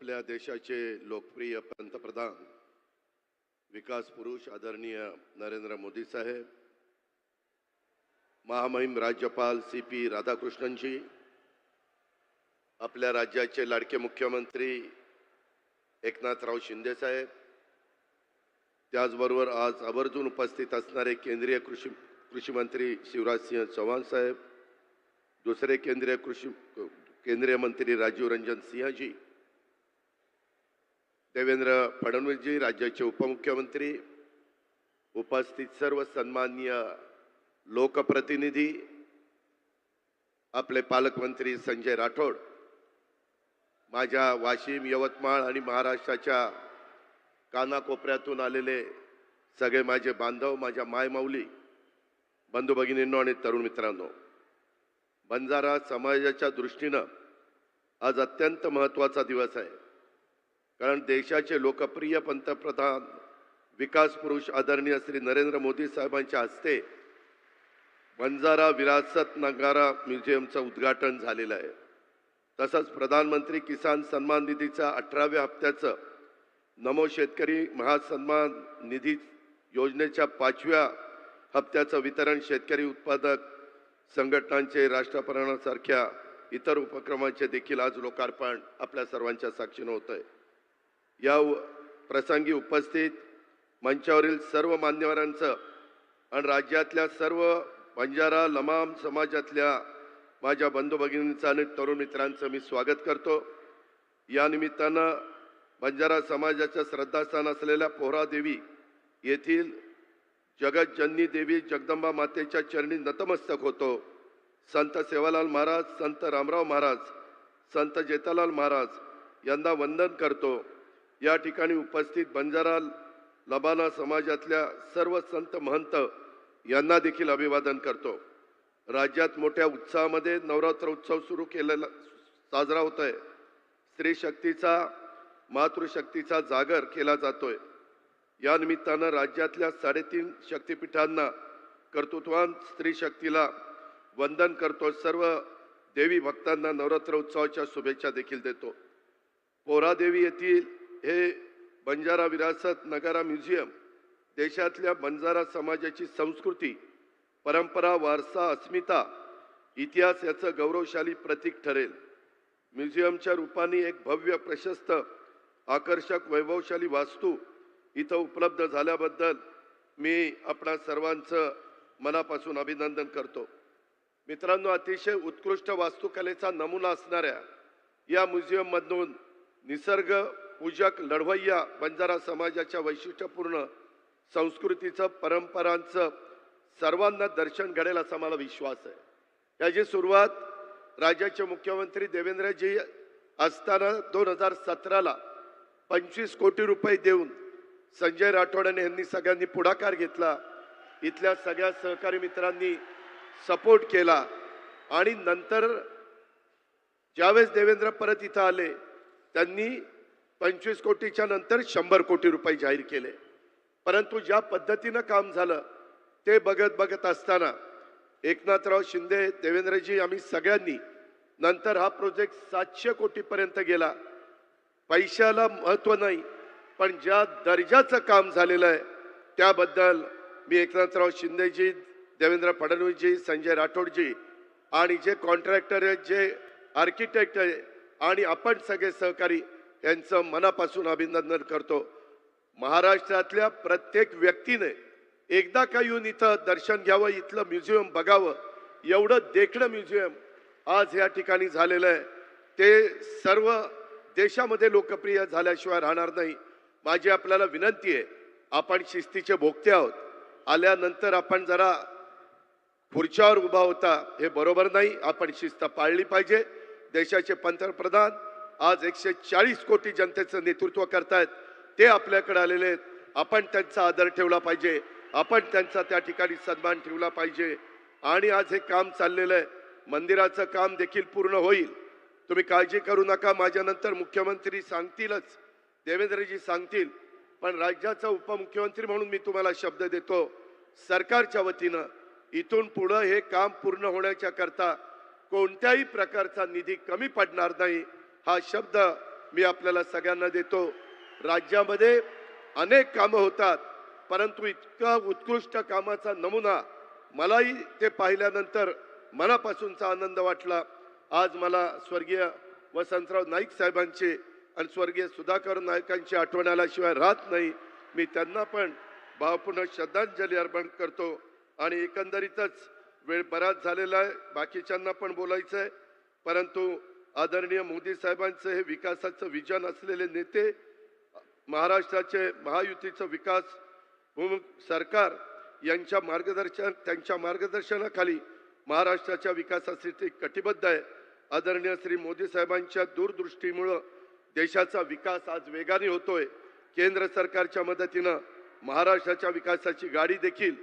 आपल्या देशाचे लोकप्रिय पंतप्रधान विकास पुरुष आदरणीय नरेंद्र मोदी साहेब, महामहिम राज्यपाल CP राधाकृष्णन जी, आपल्या राज्याचे लाडके मुख्यमंत्री एकनाथराव शिंदे साहेब, त्याचबरोबर आज आवर्जून उपस्थित असणारे केंद्रीय कृषी मंत्री शिवराज सिंह चौहान साहेब, दुसरे केंद्रीय मंत्री राजीव रंजन सिंह जी, देवेंद्र फडणवीस जी, राज्याचे उपमुख्यमंत्री, उपस्थित सर्व सन्माननीय लोकप्रतिनिधी, आपले पालकमंत्री संजय राठोड, माझ्या वाशिम, यवतमाळ आणि महाराष्ट्राच्या कानाकोपऱ्यातून आलेले सगळे माझे बांधव, माझ्या मायमाऊली, बंधू भगिनींनो आणि तरुण मित्रांनो, बंजारा समाजाच्या दृष्टीनं आज अत्यंत महत्त्वाचा दिवस आहे. कारण देशाचे लोकप्रिय पंतप्रधान विकास पुरुष आदरणीय श्री नरेंद्र मोदी साहेबांच्या हस्ते बंजारा विरासत नगारा म्युझियमचं उद्घाटन झालेलं आहे. तसंच प्रधानमंत्री किसान सन्मान निधीचा 18व्या हप्त्याचं नमो शेतकरी महासन्मान निधी योजनेच्या 5व्या हप्त्याचं वितरण, शेतकरी उत्पादक संघटनांचे राष्ट्रपतींसारख्या इतर उपक्रमांचे देखील आज लोकार्पण आपल्या सर्वांच्या साक्षीने होत आहे. या प्रसंगी उपस्थित मंचावरील सर्व मान्यवरांचं आणि राज्यातल्या सर्व बंजारा लमाम समाजातल्या माझ्या बंधू भगिनींचं आणि तरुण मित्रांचं मी स्वागत करतो. या निमित्तानं बंजारा समाजाच्या श्रद्धास्थान असलेल्या पोहरादेवी येथील जगतजननी देवी जगदंबा मातेच्या चरणी नतमस्तक होतो. संत सेवालाल महाराज, संत रामराव महाराज, संत जेठालाल महाराज यांना वंदन करतो. या ठिकाणी उपस्थित बंजारा लबाना समाजातल्या सर्व संत महंत यांना देखील अभिवादन करतो. राज्यात मोठ्या उत्साहामध्ये नवरात्र उत्सव सुरू केलेला साजरा होत आहे. स्त्री शक्तीचा, मातृशक्तीचा जागर केला जातोय. या निमित्तानं राज्यातल्या 3.5 शक्तिपीठांना, कर्तृत्वान स्त्री शक्तीला वंदन करतो. सर्व देवी भक्तांना नवरात्र उत्सवाच्या शुभेच्छा देखील देतो. पोहरादेवी येथील हे बंजारा विरासत नगारा म्युझियम देशातल्या बंजारा समाजाची संस्कृती, परंपरा, वारसा, अस्मिता, इतिहास याचं गौरवशाली प्रतीक ठरेल. म्युझियमच्या रूपाने एक भव्य, प्रशस्त, आकर्षक, वैभवशाली वास्तू इथं उपलब्ध झाल्याबद्दल मी आपणा सर्वांचं मनापासून अभिनंदन करतो. मित्रांनो, अतिशय उत्कृष्ट वास्तुकलेचा नमुना असणाऱ्या या म्युझियममधून निसर्ग पूजक लढवय्या बंजारा समाजाच्या वैशिष्ट्यपूर्ण संस्कृतीचं, परंपरांचं सर्वांना दर्शन घडेल असा मला विश्वास आहे. याची सुरुवात राज्याचे मुख्यमंत्री देवेंद्रजी असताना 2017ला 25 कोटी रुपये देऊन संजय राठोड यांनी सगळ्यांनी पुढाकार घेतला. इथल्या सगळ्या सहकारी मित्रांनी सपोर्ट केला आणि नंतर ज्यावेळेस देवेंद्र परत इथं आले त्यांनी 25 कोटीच्या नंतर 100 कोटी रुपये जाहीर केले. परंतु ज्या पद्धतीनं काम झालं ते बघत असताना एकनाथराव शिंदे, देवेंद्रजी, आम्ही सगळ्यांनी नंतर हा प्रोजेक्ट 700 कोटीपर्यंत गेला. पैशाला महत्त्व नाही, पण ज्या दर्जाचं काम झालेलं आहे त्याबद्दल मी एकनाथराव शिंदेजी, देवेंद्र फडणवीसजी, संजय राठोडजी आणि जे कॉन्ट्रॅक्टर आहेत, जे आर्किटेक्ट आहे आणि आपण सगळे सहकारी यांचं मनापासून अभिनंदन करतो. महाराष्ट्रातल्या प्रत्येक व्यक्तीने एकदा का येऊन इथं दर्शन घ्यावं, इथलं म्युझियम बघावं. एवढं देखणं म्युझियम आज या ठिकाणी झालेलं आहे. ते सर्व देशामध्ये लोकप्रिय झाल्याशिवाय राहणार नाही. माझी आपल्याला विनंती आहे, आपण शिस्तीचे भोगते आहोत. आल्यानंतर आपण जरा खुर्च्यावर उभा होता हे बरोबर नाही. आपण शिस्त पाळली पाहिजे. देशाचे पंतप्रधान आज 140 कोटी जनतेचं नेतृत्व करतायत. ते आपल्याकडे आलेले आहेत. आपण त्यांचा आदर ठेवला पाहिजे. आपण त्यांचा त्या ठिकाणी सन्मान ठेवला पाहिजे. आणि आज हे काम चाललेलं आहे. मंदिराचं काम देखील पूर्ण होईल. तुम्ही काळजी करू नका. माझ्यानंतर मुख्यमंत्री सांगतीलच, देवेंद्रजी सांगतील, पण राज्याचा उपमुख्यमंत्री म्हणून मी तुम्हाला शब्द देतो, सरकारच्या वतीनं इथून पुढे हे काम पूर्ण होण्याच्या करता कोणत्याही प्रकारचा निधी कमी पडणार नाही हा शब्द मी आपल्याला सगळ्यांना देतो. राज्यामध्ये अनेक कामं होतात, परंतु इतका उत्कृष्ट कामाचा नमुना मलाही ते पाहिल्यानंतर मनापासूनचा आनंद वाटला. आज मला स्वर्गीय वसंतराव नाईक साहेबांचे आणि स्वर्गीय सुधाकर नाईकांची आठवण आल्याशिवाय राहत नाही. मी त्यांना पण भावपूर्ण श्रद्धांजली अर्पण करतो. आणि एकंदरीतच वेळ बराच झालेला आहे, बाकीच्यांना पण बोलायचं आहे, परंतु आदरणीय मोदी साहेबांचं हे विकासाचं विजन असलेले नेते, महाराष्ट्राचे महायुतीचं विकास सरकार यांच्या त्यांच्या मार्गदर्शनाखाली महाराष्ट्राच्या विकासासाठी कटिबद्ध आहे. आदरणीय श्री मोदी साहेबांच्या दूरदृष्टीमुळे देशाचा विकास आज वेगाने होतोय. केंद्र सरकारच्या मदतीनं महाराष्ट्राच्या विकासाची गाडी देखील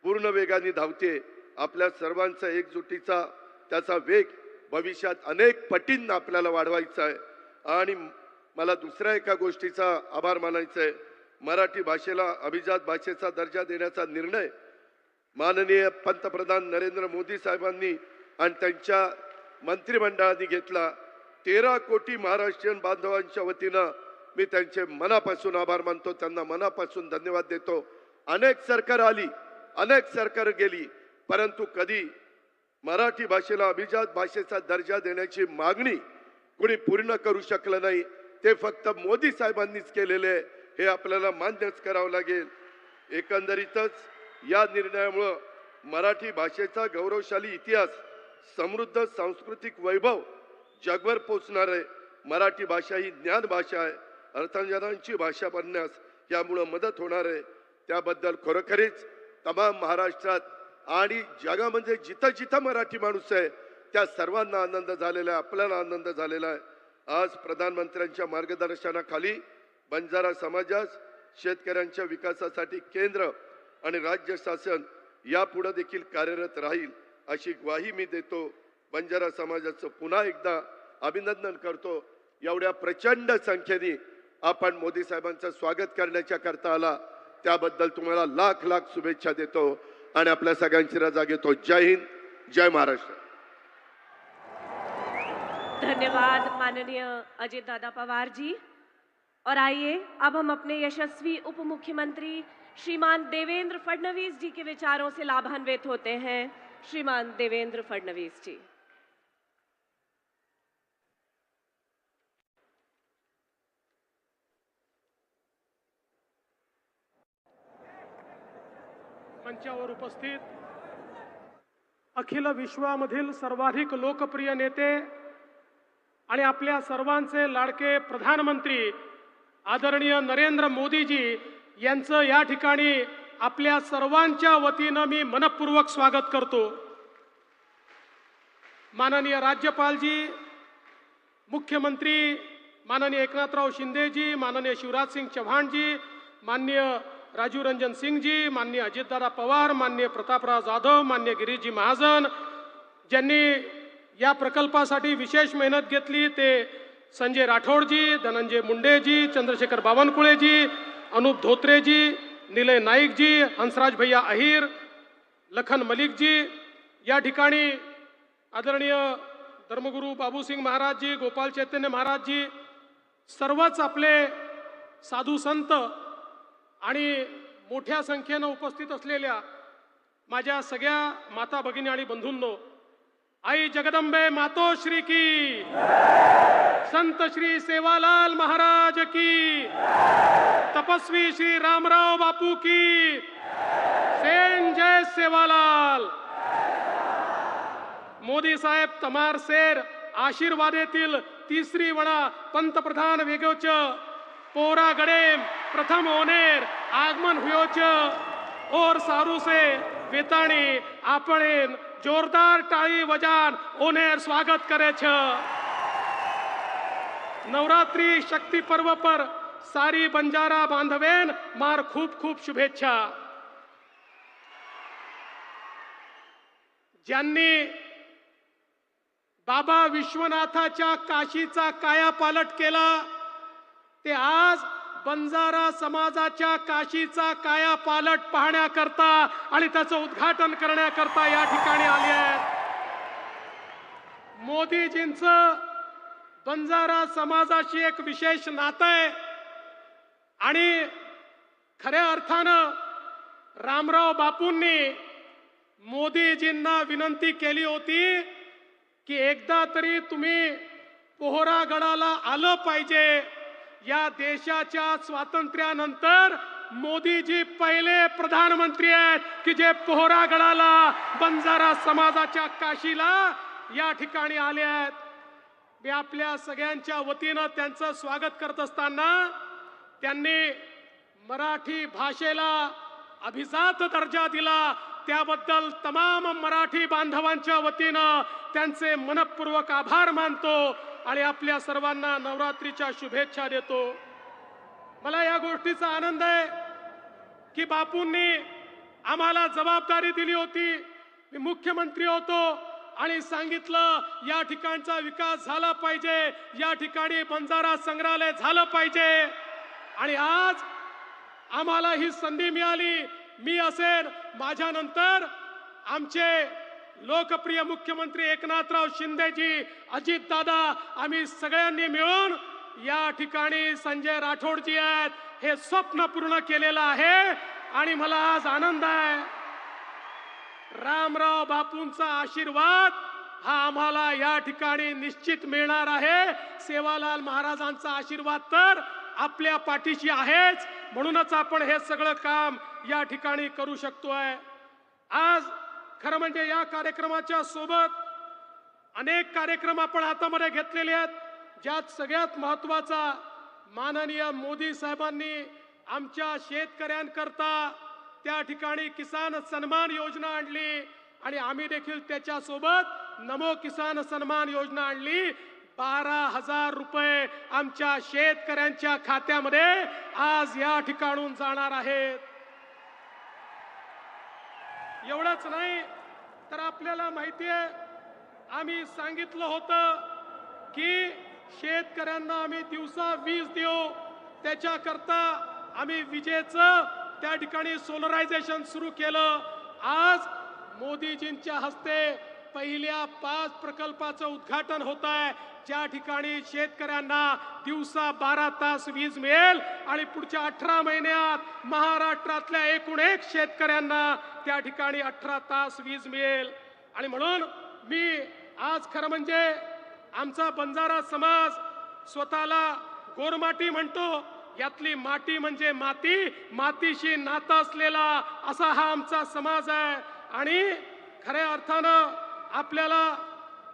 पूर्ण वेगाने धावते. आपल्या सर्वांचा एकजुटीचा त्याचा वेग भविष्यात अनेक पटींना आपल्याला वाढवायचा आहे. आणि मला दुसऱ्या एका गोष्टीचा आभार मानायचा आहे. मराठी भाषेला अभिजात भाषेचा दर्जा देण्याचा निर्णय माननीय पंतप्रधान नरेंद्र मोदी साहेबांनी आणि त्यांच्या मंत्रिमंडळाने घेतला. 13 कोटी महाराष्ट्रीयन बांधवांच्या वतीनं मी त्यांचे मनापासून आभार मानतो, त्यांना मनापासून धन्यवाद देतो. अनेक सरकार आली, अनेक सरकार गेली, परंतु कधी मराठी भाषेला अभिजात भाषेचा दर्जा देण्याची मागणी कोणी पूर्ण करू शकलं नाही. ते फक्त मोदी साहेबांनीच केलेले, हे आपल्याला मान्यच करावं लागेल. एकंदरीतच या निर्णयामुळे मराठी भाषेचा गौरवशाली इतिहास, समृद्ध सांस्कृतिक वैभव जगभर पोचणार आहे. मराठी भाषा ही ज्ञान भाषा आहे, अर्थांजनांची भाषा बनण्यास यामुळे मदत होणार आहे. त्याबद्दल खरोखरीच तमाम महाराष्ट्रात आणि जगामध्ये जिथं जिथं मराठी माणूस आहे त्या सर्वांना आनंद झालेला आहे, आपल्याला आनंद झालेला आहे. आज प्रधानमंत्र्यांच्या मार्गदर्शनाखाली बंजारा समाजास शेतकऱ्यांच्या विकासासाठी केंद्र आणि राज्य शासन यापुढे देखील कार्यरत राहील अशी ग्वाही मी देतो. बंजारा समाजाचं पुन्हा एकदा अभिनंदन करतो. एवढ्या प्रचंड संख्येने आपण मोदी साहेबांचं स्वागत करण्याच्या करता आला, त्याबद्दल तुम्हाला लाख लाख शुभेच्छा देतो आणि आपल्या सगळ्यांची रजा घेतो. जय हिंद, जय महाराष्ट्र. धन्यवाद माननीय अजित दादा पवार जी। और आइए अब हम अपने यशस्वी उप मुख्यमंत्री श्रीमान देवेंद्र फडणवीस जी के विचारों से लाभान्वित होते हैं। श्रीमान देवेंद्र फडणवीस जी। मंचावर उपस्थित अखिल विश्वामधील सर्वाधिक लोकप्रिय नेते आणि आपल्या सर्वांचे लाडके प्रधानमंत्री आदरणीय नरेंद्र मोदीजी यांचं या ठिकाणी आपल्या सर्वांच्या वतीनं मी मनपूर्वक स्वागत करतो। माननीय राज्यपालजी, मुख्यमंत्री माननीय एकनाथराव शिंदेजी, माननीय शिवराज सिंह चौहान जी, माननीय राजीव रंजन सिंह जी, माननीय अजितदादा पवार, माननीय प्रतापराव जाधव, माननीय गिरीशजी महाजन, ज्यांनी या प्रकल्पासाठी विशेष मेहनत घेतली, ते संजय राठोडजी, धनंजय मुंडेजी, चंद्रशेखर बावनकुळेजी, अनूप धोत्रेजी, निलय नाईकजी, हंसराज भैया अहिर, लखन मलिकजी, या ठिकाणी आदरणीय धर्मगुरू बाबूसिंग महाराजजी, गोपाल चैतन्य महाराजजी, सर्वच आपले साधू संत आणि मोठ्या संख्येनं उपस्थित असलेल्या माझ्या सगळ्या माता भगिनी आणि बंधूंनो, आई जगदंबे मातोश्री की, संत श्री सेवालाल महाराज की, तपस्वी श्री रामराव बापू की, सेन जय सेवालाल। मोदी साहेब तमार सेर आशीर्वादेतील तिसरी वडा पंतप्रधान वेगोच पोरा गडेम प्रथम ओनेर आगमन हुयोच और सारू से वेताणी आपण जोरदार टाळी वजान ओनेर स्वागत करे छ। नवरात्रि शक्ति पर्व पर सारी बंजारा बांधवेन मार खूप खूप शुभेच्छा। ज्यांनी बाबा विश्वनाथाच्या काशीचा कायापालट केला ते आज बंजारा समाजाच्या काशीचा कायापालट पाहण्याकरता आणि त्याचं उद्घाटन करण्याकरता या ठिकाणी आले आहेत। मोदीजींचं बंजारा समाजाशी एक विशेष नातं आहे आणि खऱ्या अर्थानं रामराव बापूंनी मोदीजींना विनंती केली होती की एकदा तरी तुम्ही पोहरागडाला आलं पाहिजे. या देशाच्या स्वातंत्र्यानंतर मोदीजी पहिले प्रधानमंत्री आहेत की जे पोहरागडाला बंजारा समाजाच्या काशीला या ठिकाणी आले आहेत. मी आपल्या सगळ्यांच्या वतीनं त्यांचं स्वागत करत असताना त्यांनी मराठी भाषेला अभिजात दर्जा दिला त्याबद्दल तमाम मराठी बांधवांच्या वतीनं त्यांचे मनपूर्वक आभार मानतो आणि आपल्या सर्वांना नवरात्रीच्या शुभेच्छा देतो. मला या गोष्टीचा आनंद आहे की बापूंनी आम्हाला जबाबदारी दिली होती. मी मुख्यमंत्री होतो आणि सांगितलं या ठिकाणचा विकास झाला पाहिजे, या ठिकाणी बंजारा संग्रहालय झालं पाहिजे आणि आज आम्हाला ही संधी मिळाली. मी असेल, माझ्यानंतर आमचे लोकप्रिय मुख्यमंत्री एकनाथराव शिंदेजी, अजितदादा, आम्ही सगळ्यांनी मिळून या ठिकाणी संजय राठोडजी आहेत हे स्वप्न पूर्ण केलेलं आहे आणि मला आज आनंद आहे. रामराव बापूंचा आशीर्वाद हा आम्हाला या ठिकाणी निश्चित मिळणार आहे. सेवालाल महाराजांचा आशीर्वाद तर आपल्या पाठीशी आहेच, म्हणूनच आपण हे सगळं काम या ठिकाणी करू शकतोय. आज खरं म्हणजे या कार्यक्रमाच्या सोबत अनेक कार्यक्रम आपण हातामध्ये घेतलेले आहेत, ज्यात सगळ्यात महत्वाचा माननीय मोदी साहेबांनी आमच्या शेतकऱ्यांकरता त्या ठिकाणी किसान सन्मान योजना आणली आणि आम्ही देखील त्याच्यासोबत नमो किसान सन्मान योजना आणली. 12,000 रुपये आमच्या शेतकऱ्यांच्या खात्यामध्ये आज या ठिकाणून जाणार आहेत. एवढंच नाही तर आपल्याला माहिती आहे, आम्ही सांगितलं होतं की शेतकऱ्यांना आम्ही दिवसा वीज देऊ, त्याच्याकरता आम्ही विजेचं त्या ठिकाणी सोलरायझेशन सुरू केलं. आज मोदीजींच्या हस्ते पहिल्या 5 प्रकल्पाचं उद्घाटन होत आहे, ज्या ठिकाणी शेतकऱ्यांना दिवसा 12 तास वीज मिळेल आणि पुढच्या 18 महिन्यात महाराष्ट्रातल्या एकूण एक शेतकऱ्यांना त्या ठिकाणी 18 तास वीज मिळेल. आणि म्हणून मी आज खरं म्हणजे आमचा बंजारा समाज स्वतःला गोरमाटी म्हणतो. यातली माती म्हणजे माती, मातीशी नातं असलेला असा हा आमचा समाज आहे. आणि खऱ्या अर्थानं आपल्याला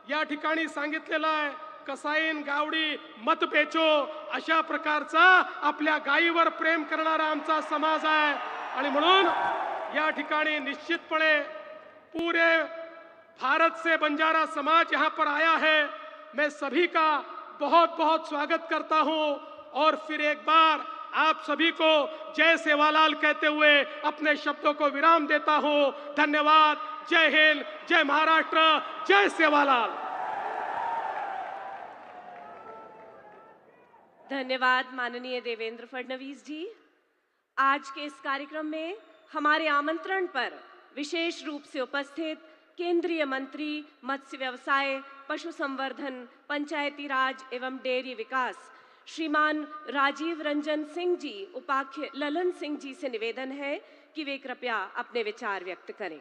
या ठिकाणी सांगितलेलं आहे, कसाईन गावडी मत बेचो, अशा प्रकारचा आपल्या गायीवर प्रेम करणारा आमचा समाज आहे. आणि म्हणून या ठिकाणी निश्चितपणे पूरे भारत से बंजारा समाज यहाँ पर आया है. मैं सभी का बहुत बहुत स्वागत करता हूँ और फिर एक बार आप सभी को जय सेवालाल कहते हुए अपने शब्दों को विराम देता हूँ. धन्यवाद. जय हिंद, जय महाराष्ट्र, जय सेवालाल. धन्यवाद माननीय देवेंद्र फडणवीस जी. आज के इस कार्यक्रम में हमारे आमंत्रण पर विशेष रूप से उपस्थित केंद्रीय मंत्री मत्स्य व्यवसाय, पशु संवर्धन, पंचायती राज एवं डेयरी विकास श्रीमान राजीव रंजन सिंह जी, उपाध्यक्ष ललन सिंह जी से निवेदन है कि वे कृपया अपने विचार व्यक्त करें.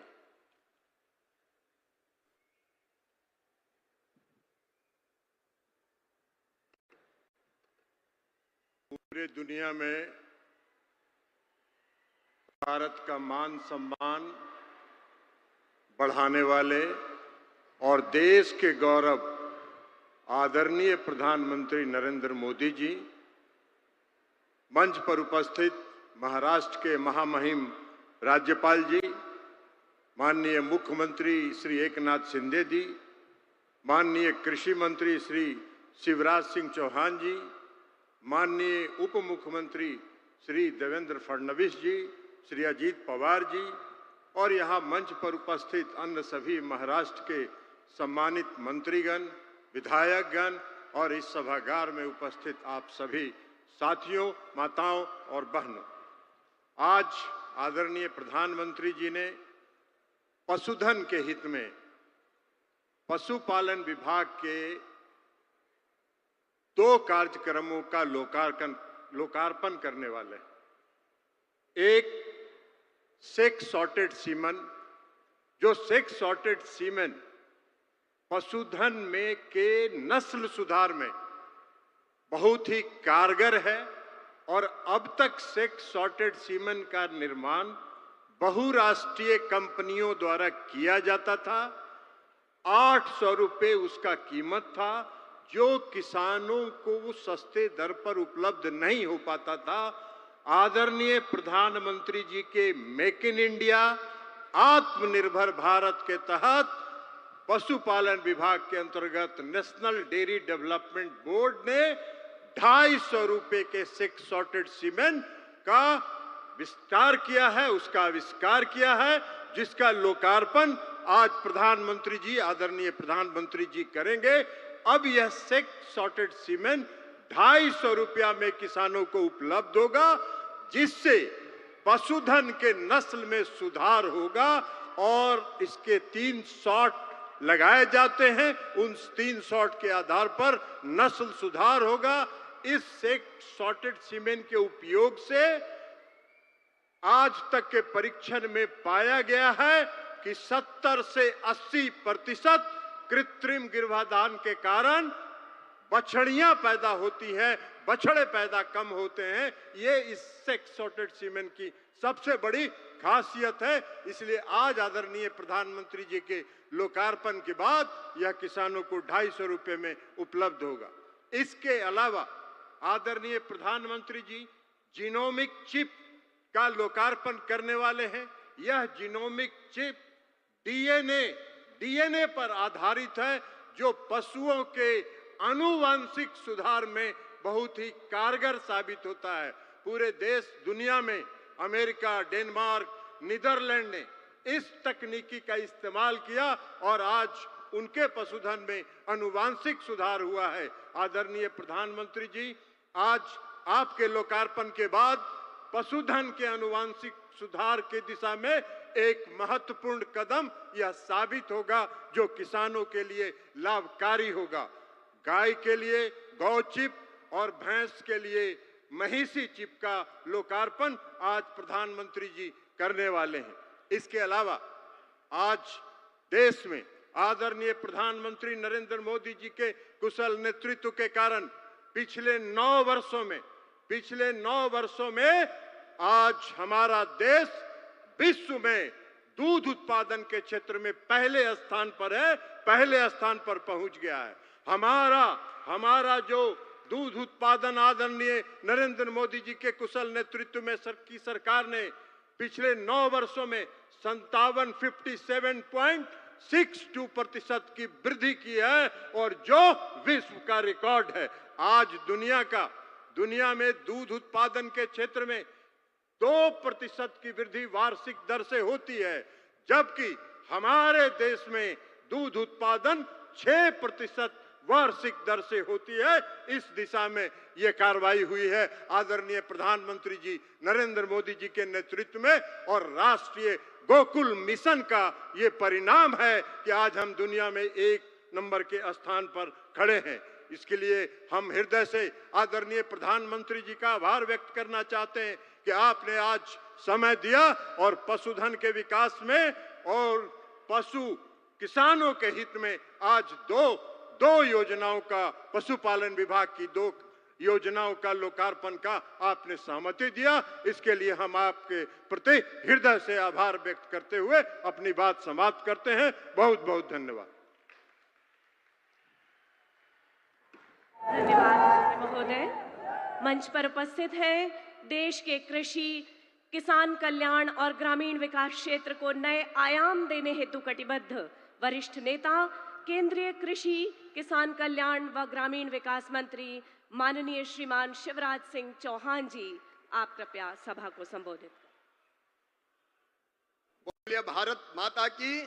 पूरे दुनिया में भारत का मान सम्मान बढ़ाने वाले और देश के गौरव आदरणीय प्रधानमंत्री नरेंद्र मोदी जी, मंच पर उपस्थित महाराष्ट्र के महामहिम राज्यपाल जी, माननीय मुख्यमंत्री श्री एकनाथ शिंदे जी, माननीय कृषि मंत्री श्री शिवराज सिंह चौहान जी, माननीय उप मुख्यमंत्री श्री देवेंद्र फडणवीस जी, श्री अजीत पवार जी और यहाँ मंच पर उपस्थित अन्य सभी महाराष्ट्र के सम्मानित मंत्रीगण, विधायकगण और इस सभागार में उपस्थित आप सभी साथियों, माताओं और बहनों, आज आदरणीय प्रधानमंत्री जी ने पशुधन के हित में पशुपालन विभाग के दो कार्यक्रमों का लोकार्पण करने वाले हैं। एक सेक्स सॉर्टेड सीमन, जो सेक्स सॉर्टेड सीमन पशुधन में के नस्ल सुधार में बहुत ही कारगर है और अब तक सेक्स सॉर्टेड सीमन का निर्माण बहुराष्ट्रीय कंपनियों द्वारा किया जाता था। 800 रुपये उसका कीमत था, जो किसानों को सस्ते दर पर उपलब्ध नहीं हो पाता था। आदरणीय प्रधानमंत्री जी के मेक इन इंडिया, आत्मनिर्भर भारत के तहत पशुपालन विभाग के अंतर्गत नेशनल डेयरी डेवलपमेंट बोर्ड ने 250 रुपये के सेक्स सॉर्टेड सीमेंट का विस्तार किया है, उसका आविष्कार किया है, जिसका लोकार्पण आज प्रधानमंत्री जी, आदरणीय प्रधानमंत्री जी करेंगे। अब यह सेक्स सॉर्टेड सीमेंट 250 रुपया में किसानों को उपलब्ध होगा, जिससे पशुधन के नस्ल में सुधार होगा और इसके 3 शॉट लगाए जाते हैं। उन 3 शॉट के आधार पर नस्ल सुधार होगा। इस सेक्स सॉर्टेड सीमेंट के उपयोग से आज तक के परीक्षण में पाया गया है कि 70 से 80% कृत्रिम गर्भाधान के कारण बछड़ियां पैदा होती हैं, बछड़े पैदा कम होते हैं। ये इस सेक्स सॉर्टेड सीमेंट की सबसे बड़ी खासियत है। इसलिए आज आदरणीय प्रधानमंत्री जी के लोकार्पण के बाद यह किसानों को 250 रुपये में उपलब्ध होगा। इसके अलावा आदरणीय प्रधानमंत्री जी जीनोमिक चिप का लोकार्पण करने वाले हैं। यह जीनोमिक चिप डीएनए पर आधारित है, जो पशुओं के आनुवंशिक सुधार में बहुत ही कारगर साबित होता है। पूरे देश दुनिया में अमेरिका, डेनमार्क, नीदरलैंड ने इस तकनीकी का इस्तेमाल किया और आज उनके पशुधन में आनुवंशिक सुधार हुआ है। आदरणीय प्रधानमंत्री जी, आज आपके लोकार्पण के बाद पशुधन के आनुवंशिक सुधार की दिशा में एक महत्वपूर्ण कदम यह साबित होगा, जो किसानों के लिए लाभकारी होगा। गाय के लिए गौ चिप और भैंस के लिए महिषी चिप का लोकार्पण आज प्रधानमंत्री जी करने वाले हैं। इसके अलावा आज देश में आदरणीय प्रधानमंत्री नरेंद्र मोदी जी के कुशल नेतृत्व के कारण पिछले 9 वर्षों में आज हमारा देश विश्व में दूध उत्पादन के क्षेत्र में पहले स्थान पर है, पहले स्थान पर पहुंच गया है। हमारा जो दूध उत्पादन आदरणीय नरेंद्र मोदी जी के कुशल नेतृत्व में सरकार ने पिछले 9 वर्षों में 57.62% की वृद्धि की है और जो विश्व का रिकॉर्ड है। आज दुनिया में दूध उत्पादन के क्षेत्र में 2% की वृद्धि वार्षिक दर से होती है, जबकि हमारे देश में दूध उत्पादन 6% वार्षिक दर से होती है। इस दिशा में यह कार्रवाई हुई है आदरणीय प्रधानमंत्री जी नरेंद्र मोदी जी के नेतृत्व में, और राष्ट्रीय गोकुल मिशन का ये परिणाम है कि आज हम दुनिया में 1 नंबर के स्थान पर खड़े हैं। इसके लिए हम हृदय से आदरणीय प्रधानमंत्री जी का आभार व्यक्त करना चाहते हैं कि आपने आज समय दिया और पशुधन के विकास में और पशु किसानों के हित में आज दो योजनाओं का, पशुपालन विभाग की 2 योजनाओं का लोकार्पण का आपने सहमति दिया। इसके लिए हम आपके प्रति हृदय से आभार व्यक्त करते हुए अपनी बात समाप्त करते हैं। बहुत बहुत धन्यवाद। धन्यवाद महोदय। मंच पर उपस्थित हैं देश के कृषि, किसान कल्याण और ग्रामीण विकास क्षेत्र को नए आयाम देने हेतु कटिबद्ध वरिष्ठ नेता, केंद्रीय कृषि, किसान कल्याण व ग्रामीण विकास मंत्री माननीय श्रीमान शिवराज सिंह चौहान जी। आप कृपया सभा को संबोधित करें। बोलिए भारत माता की,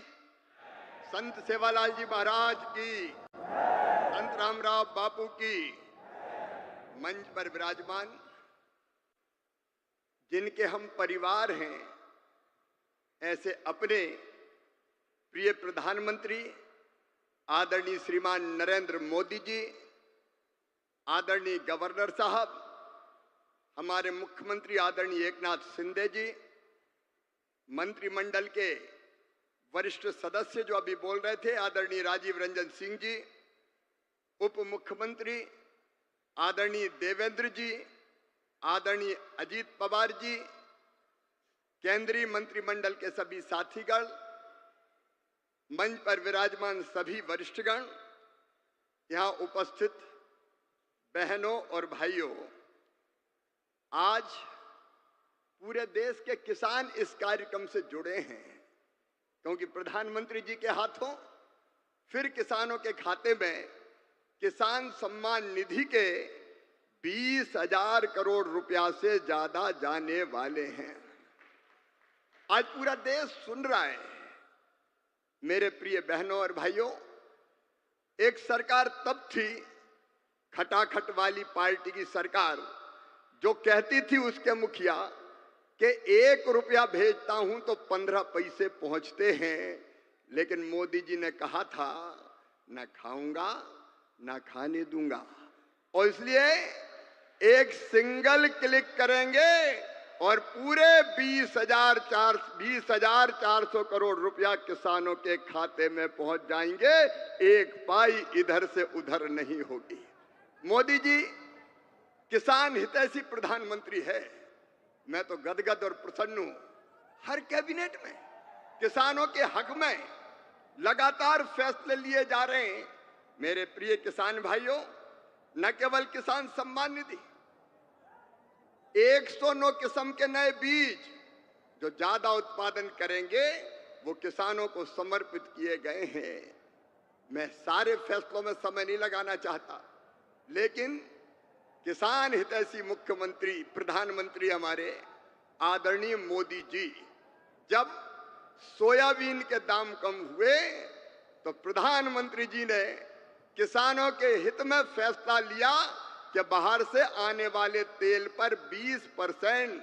संत सेवालाल जी महाराज की, संत रामराव बापू की। मंच पर विराजमान जिनके हम परिवार हैं, ऐसे अपने प्रिय प्रधानमंत्री आदरणीय श्रीमान नरेंद्र मोदी जी, आदरणीय गवर्नर साहब, हमारे मुख्यमंत्री आदरणीय एकनाथ शिंदे जी, मंत्रिमंडल के वरिष्ठ सदस्य जो अभी बोल रहे थे, आदरणीय राजीव रंजन सिंह जी, उप मुख्यमंत्री आदरणीय देवेंद्र जी, आदरणीय अजीत पवार जी, केंद्रीय मंत्रिमंडल के सभी साथीगण, मंच पर विराजमान सभी वरिष्ठगण, यहाँ उपस्थित बहनों और भाइयों, आज पूरे देश के किसान इस कार्यक्रम से जुड़े हैं, क्योंकि प्रधानमंत्री जी के हाथों फिर किसानों के खाते में किसान सम्मान निधि के 20,000 करोड़ रुपया से ज्यादा जाने वाले हैं। आज पूरा देश सुन रहा है। मेरे प्रिय बहनों और भाइयों, एक सरकार तब थी, खटाखट वाली पार्टी की सरकार, जो कहती थी उसके मुखिया कि 1 रुपया भेजता हूं तो 15 पैसे पहुंचते हैं, लेकिन मोदी जी ने कहा था न खाऊंगा न खाने दूंगा, और इसलिए एक सिंगल क्लिक करेंगे और पूरे 20,400 करोड़ रुपया किसानों के खाते में पहुंच जाएंगे। एक पाई इधर से उधर नहीं होगी। मोदी जी किसान हितैषी प्रधानमंत्री है। मैं तो गदगद और प्रसन्न हूं। हर कैबिनेट में किसानों के हक में लगातार फैसले लिए जा रहे हैं। मेरे प्रिय किसान भाइयों, न केवल किसान सम्मान निधि, 109 किस्म के नए बीज जो ज्यादा उत्पादन करेंगे वो किसानों को समर्पित किए गए हैं। मैं सारे फैसलों में समय नहीं लगाना चाहता, लेकिन किसान हितैषी मुख्यमंत्री प्रधानमंत्री हमारे आदरणीय मोदी जी, जब सोयाबीन के दाम कम हुए तो प्रधानमंत्री जी ने किसानों के हित में फैसला लिया कि बाहर से आने वाले तेल पर 20%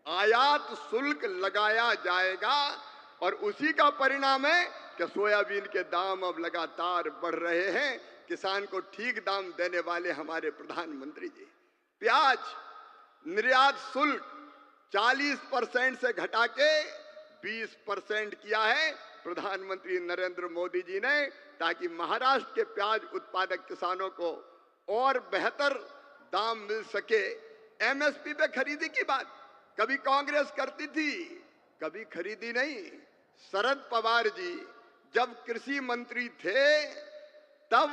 आयात शुल्क लगाया जाएगा, और उसी का परिणाम है कि सोयाबीन के दाम अब लगातार बढ़ रहे हैं। किसान को ठीक दाम देने वाले हमारे प्रधानमंत्री जी। प्याज निर्यात शुल्क 40% से घटा के 20% किया है प्रधानमंत्री नरेंद्र मोदी जी ने, ताकि महाराष्ट्र के प्याज उत्पादक किसानों को और बेहतर दाम मिल सके। एमएसपी पे खरीदी की बात कभी कांग्रेस करती थी, कभी खरीदी नहीं। शरद पवार जी जब कृषि मंत्री थे, तब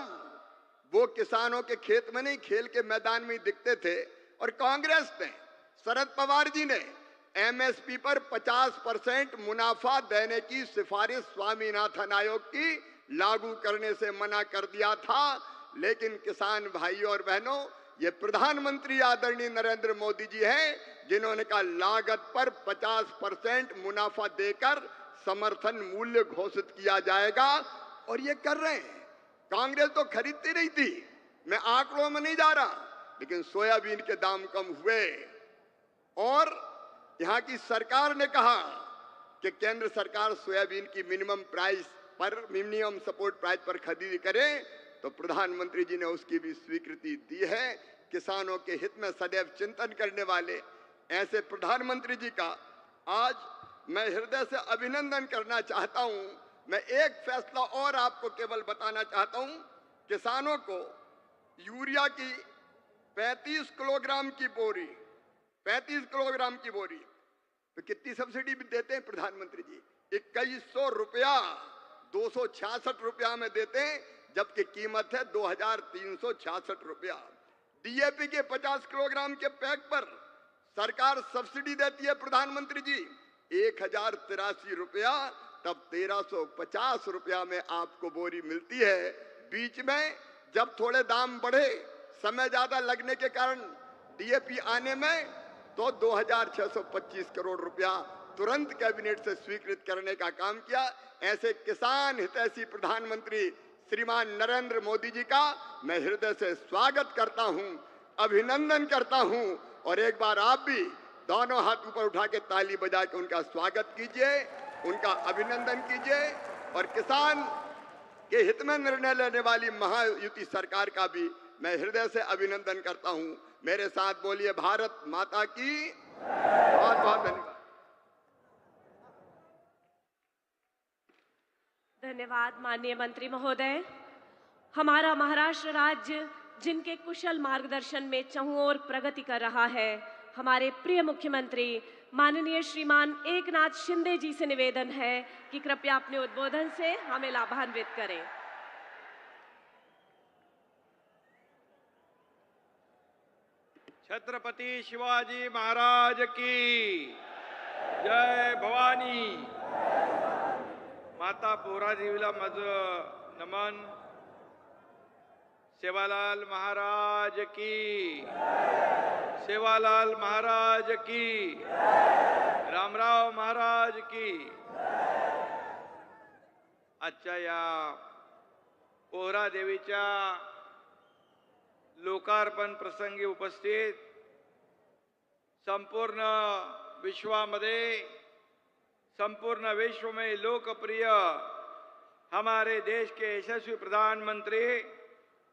वो किसानों के खेत में नहीं, खेल के मैदान में ही दिखते थे। और कांग्रेस ने, शरद पवार जी ने एमएसपी पर 50% मुनाफा देने की सिफारिश स्वामीनाथन आयोग की लागू करने से मना कर दिया था। लेकिन किसान भाइयों और बहनों, ये प्रधानमंत्री आदरणीय नरेंद्र मोदी जी हैं जिन्होंने कहा लागत पर 50% मुनाफा देकर समर्थन मूल्य घोषित किया जाएगा, और ये कर रहे हैं। कांग्रेस तो खरीदती नहीं थी, मैं आंकड़ों में नहीं जा रहा, लेकिन सोयाबीन के दाम कम हुए और यहाँ की सरकार ने कहा कि केंद्र सरकार सोयाबीन की मिनिमम सपोर्ट प्राइस पर खरीदी करे, तो प्रधानमंत्री जी ने उसकी भी स्वीकृति दी है। किसानों के हित में सदैव चिंतन करने वाले ऐसे प्रधानमंत्री जी का आज मैं हृदय से अभिनंदन करना चाहता हूं। मैं एक फैसला और आपको केवल बताना चाहता हूं। किसानों को यूरिया की 35 किलोग्राम की बोरी तो कितनी सब्सिडी भी देते हैं प्रधानमंत्री जी? 2100 रुपया 266 रुपया में देते हैं, जबकि कीमत है 2366 रुपया। डीएपी के 50 किलोग्राम के पैक पर सरकार सब्सिडी देती है प्रधानमंत्री जी 1083 रुपया, तब 1350 रुपया में आपको बोरी मिलती है। बीच में जब थोड़े दाम बढ़े, समय ज्यादा लगने के कारण डीएपी आने में, तो 2625 करोड़ रुपया तुरंत कैबिनेट से स्वीकृत करने का काम किया। ऐसे किसान हितैषी प्रधानमंत्री श्रीमान नरेंद्र मोदी जी का मैं हृदय से स्वागत करता हूं, अभिनंदन करता हूं, और एक बार आप भी दोनों हाथ ऊपर उठा के ताली बजा के उनका स्वागत कीजिए, उनका अभिनंदन कीजिए, और किसान के हित में निर्णय लेने वाली महायुति सरकार का भी मैं हृदय से अभिनंदन करता हूं। मेरे साथ बोलिए भारत माता की। बहुत बहुत धन्यवाद। धन्यवाद माननीय मंत्री महोदय। हमारा महाराष्ट्र राज्य जिनके कुशल मार्गदर्शन में चहुओर प्रगति कर रहा है, हमारे प्रिय मुख्यमंत्री माननीय श्रीमान एकनाथ शिंदे जी से निवेदन है कि कृपया अपने उद्बोधन से हमें लाभान्वित करें। छत्रपति शिवाजी महाराज की जय भवानी। माता पोहरा देवीला माझं नमन। सेवालाल महाराज की, सेवालाल महाराज की, रामराव महाराज की। आजच्या या पोहरा देवीच्या लोकार्पण प्रसंगी उपस्थित संपूर्ण विश्वामध्ये, संपूर्ण विश्व में लोकप्रिय हमारे देश के यशस्वी प्रधानमंत्री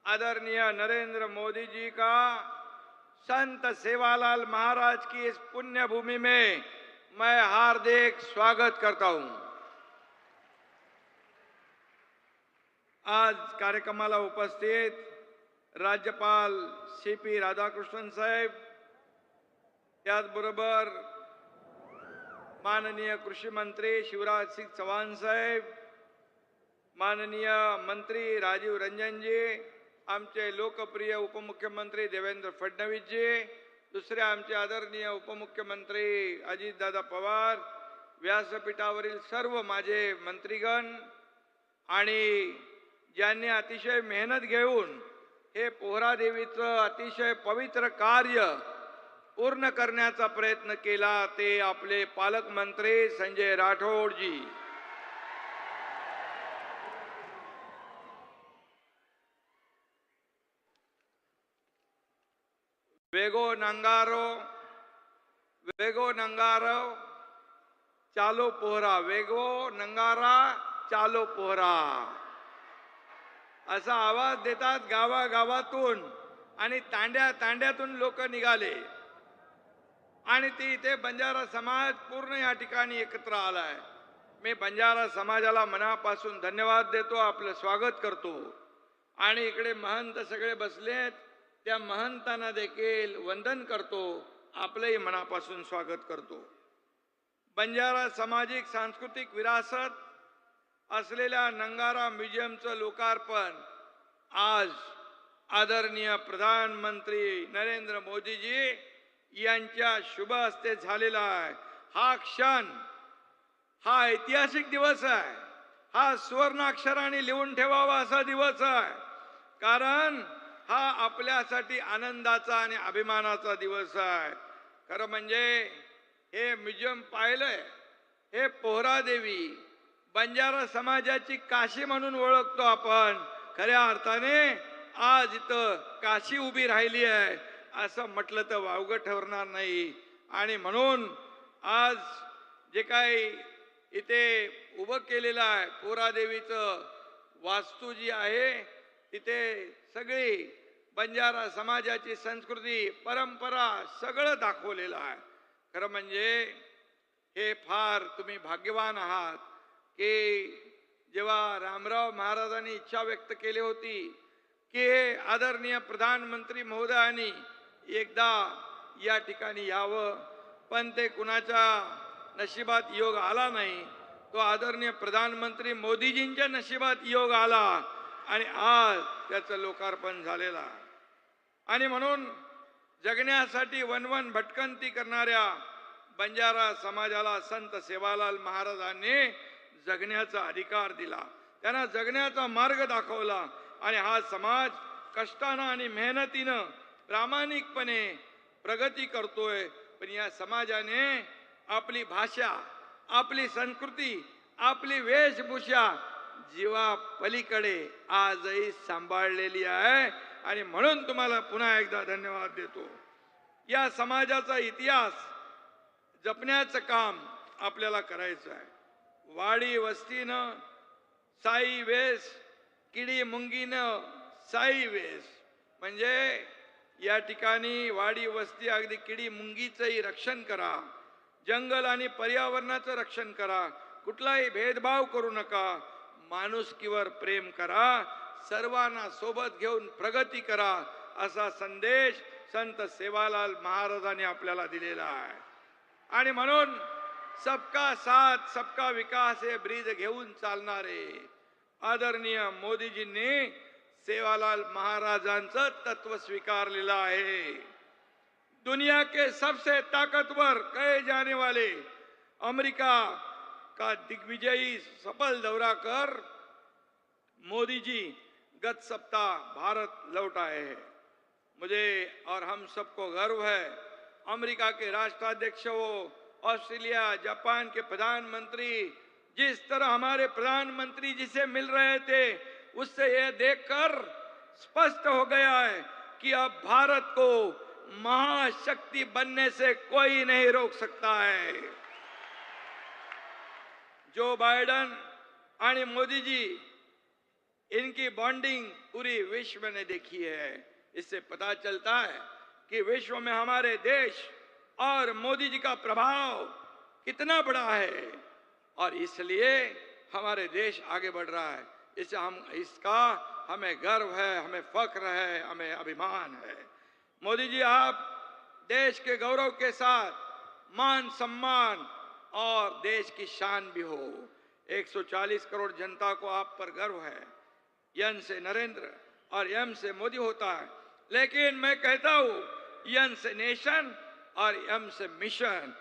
आदरणीय नरेंद्र मोदी जी का संत सेवालाल महाराज की इस पुण्य भूमि में मैं हार्दिक स्वागत करता हूं। आज कार्यक्रमाला उपस्थित राज्यपाल CP राधाकृष्णन साहेब, त्याचबरोबर माननीय कृषी मंत्री शिवराज सिंह चौहान साहेब, माननीय मंत्री राजीव रंजन जी, आमचे लोकप्रिय उपमुख्यमंत्री देवेंद्र फडणवीस जी, दुसरे आमचे आदरणीय उपमुख्यमंत्री अजितदादा पवार, व्यासपीठावरील सर्व माझे मंत्रीगण आणि ज्यांनी अतिशय मेहनत घेऊन हे पोहरा देवीचं अतिशय पवित्र कार्य पूर्ण करण्याचा प्रयत्न केला, ते आपले पालकमंत्री संजय राठोड जी। वेगो नंगारो चालो पोहरा, वेगो नंगारा चालो पोहरा असा आवाज देतात गावागावातून आणि तांड्या तांड्यातून लोक निघाले आणि ती इथे बंजारा समाज पूर्ण या ठिकाणी एकत्र आलाय। मी बंजारा समाजाला मनापासून धन्यवाद देतो, आपलं स्वागत करतो आणि इकडे महंत सगळे बसलेत, त्या महंतांना देखील वंदन करतो, आपलंही मनापासून स्वागत करतो। बंजारा सामाजिक सांस्कृतिक विरासत असलेल्या नंगारा म्युझियमचं लोकार्पण आज आदरणीय प्रधानमंत्री नरेंद्र मोदीजी यांच्या शुभ हस्ते झालेला आहे। हा क्षण, हा ऐतिहासिक दिवस आहे, हा सुवर्णाक्षराने लिहून ठेवावा असा दिवस आहे, कारण हा आपल्यासाठी आनंदाचा आणि अभिमानाचा दिवस आहे। खरं म्हणजे हे म्युझियम पाहिलंय, हे पोहरा देवी बंजारा समाजाची काशी म्हणून ओळखतो आपण, खऱ्या अर्थाने आज इथं काशी उभी राहिली आहे असं म्हटलं तर वावगं ठरणार नाही। आणि म्हणून आज जे काही इथे उभं केलेलं आहे पोहरा देवीचं वास्तू जी आहे, तिथे सगळी बंजारा समाजाची संस्कृती परंपरा सगळं दाखवलेलं आहे। खरं म्हणजे हे फार तुम्ही भाग्यवान आहात की जेव्हा रामराव महाराजांनी इच्छा व्यक्त केली होती की आदरणीय प्रधानमंत्री महोदयांनी एकदा या ठिकाणी यावं, पण ते कुणाच्या नशिबात योग आला नाही, तो आदरणीय प्रधानमंत्री मोदीजींच्या नशिबात योग आला आणि आज त्याचं लोकार्पण झालेलं आहे। आणि म्हणून जगण्यासाठी वनवन भटकंती करणाऱ्या बंजारा समाजाला संत सेवालाल महाराजांनी जगण्याचा अधिकार दिला, त्यांना जगण्याचा मार्ग दाखवला आणि हा समाज कष्टानं आणि मेहनतीनं प्रामाणिकपणे प्रगती करतोय। पण या समाजाने आपली भाषा, आपली संस्कृती, आपली वेशभूषा जीवा पलीकडे आजही सांभाळलेली आहे आणि म्हणून तुम्हाला पुन्हा एकदा धन्यवाद देतो। या समाजाचा इतिहास जपण्याचं काम आपल्याला करायचं आहे। वाडी वस्तीनं साई वेश, किडी मुंगीनं साई वेश, म्हणजे या ठिकाणी वाडी वस्ती अगदी किडी मुंगीचंही रक्षण करा, जंगल आणि पर्यावरणाचं रक्षण करा, कुठलाही भेदभाव करू नका, माणुसकीवर प्रेम करा, सर्वांना सोबत घेऊन प्रगती करा, असा संदेश संत सेवालाल महाराजांनी आपल्याला दिलेला आहे. आणि म्हणून सबका साथ सबका विकास हे ब्रीद घेऊन चालणारे आदरणीय मोदीजींनी सेवालाल महाराजांचं तत्व स्वीकारलेलं आहे. दुनिया के सबसे ताकतवर कहे जाने वाले अमेरिका का दिग्विजयी सफल दौरा कर मोदी जी गत सप्ताह भारत लौट आए हैं. मुझे और हम सबको गर्व है, अमेरिका के राष्ट्राध्यक्ष हो, ऑस्ट्रेलिया जापान के प्रधानमंत्री जिस तरह हमारे प्रधानमंत्री जी से मिल रहे थे, उससे यह देखकर स्पष्ट हो गया है कि अब भारत को महाशक्ति बनने से कोई नहीं रोक सकता है. जो बाइडन और मोदी जी इनकी बॉन्डिंग पूरी विश्व ने देखी है. इससे पता चलता है कि विश्व में हमारे देश और मोदी जी का प्रभाव कितना बड़ा है और इसलिए हमारे देश आगे बढ़ रहा है. इसका हमें गर्व है, हमें फख्र है, हमें अभिमान है. मोदी जी, आप देश के गौरव के साथ मान सम्मान और देश की शान भी हो. 140 करोड़ जनता को आप पर गर्व है. यन से नरेंद्र और एम से मोदी होता है, लेकिन मैं कहता हूं यन से नेशन और एम से मिशन.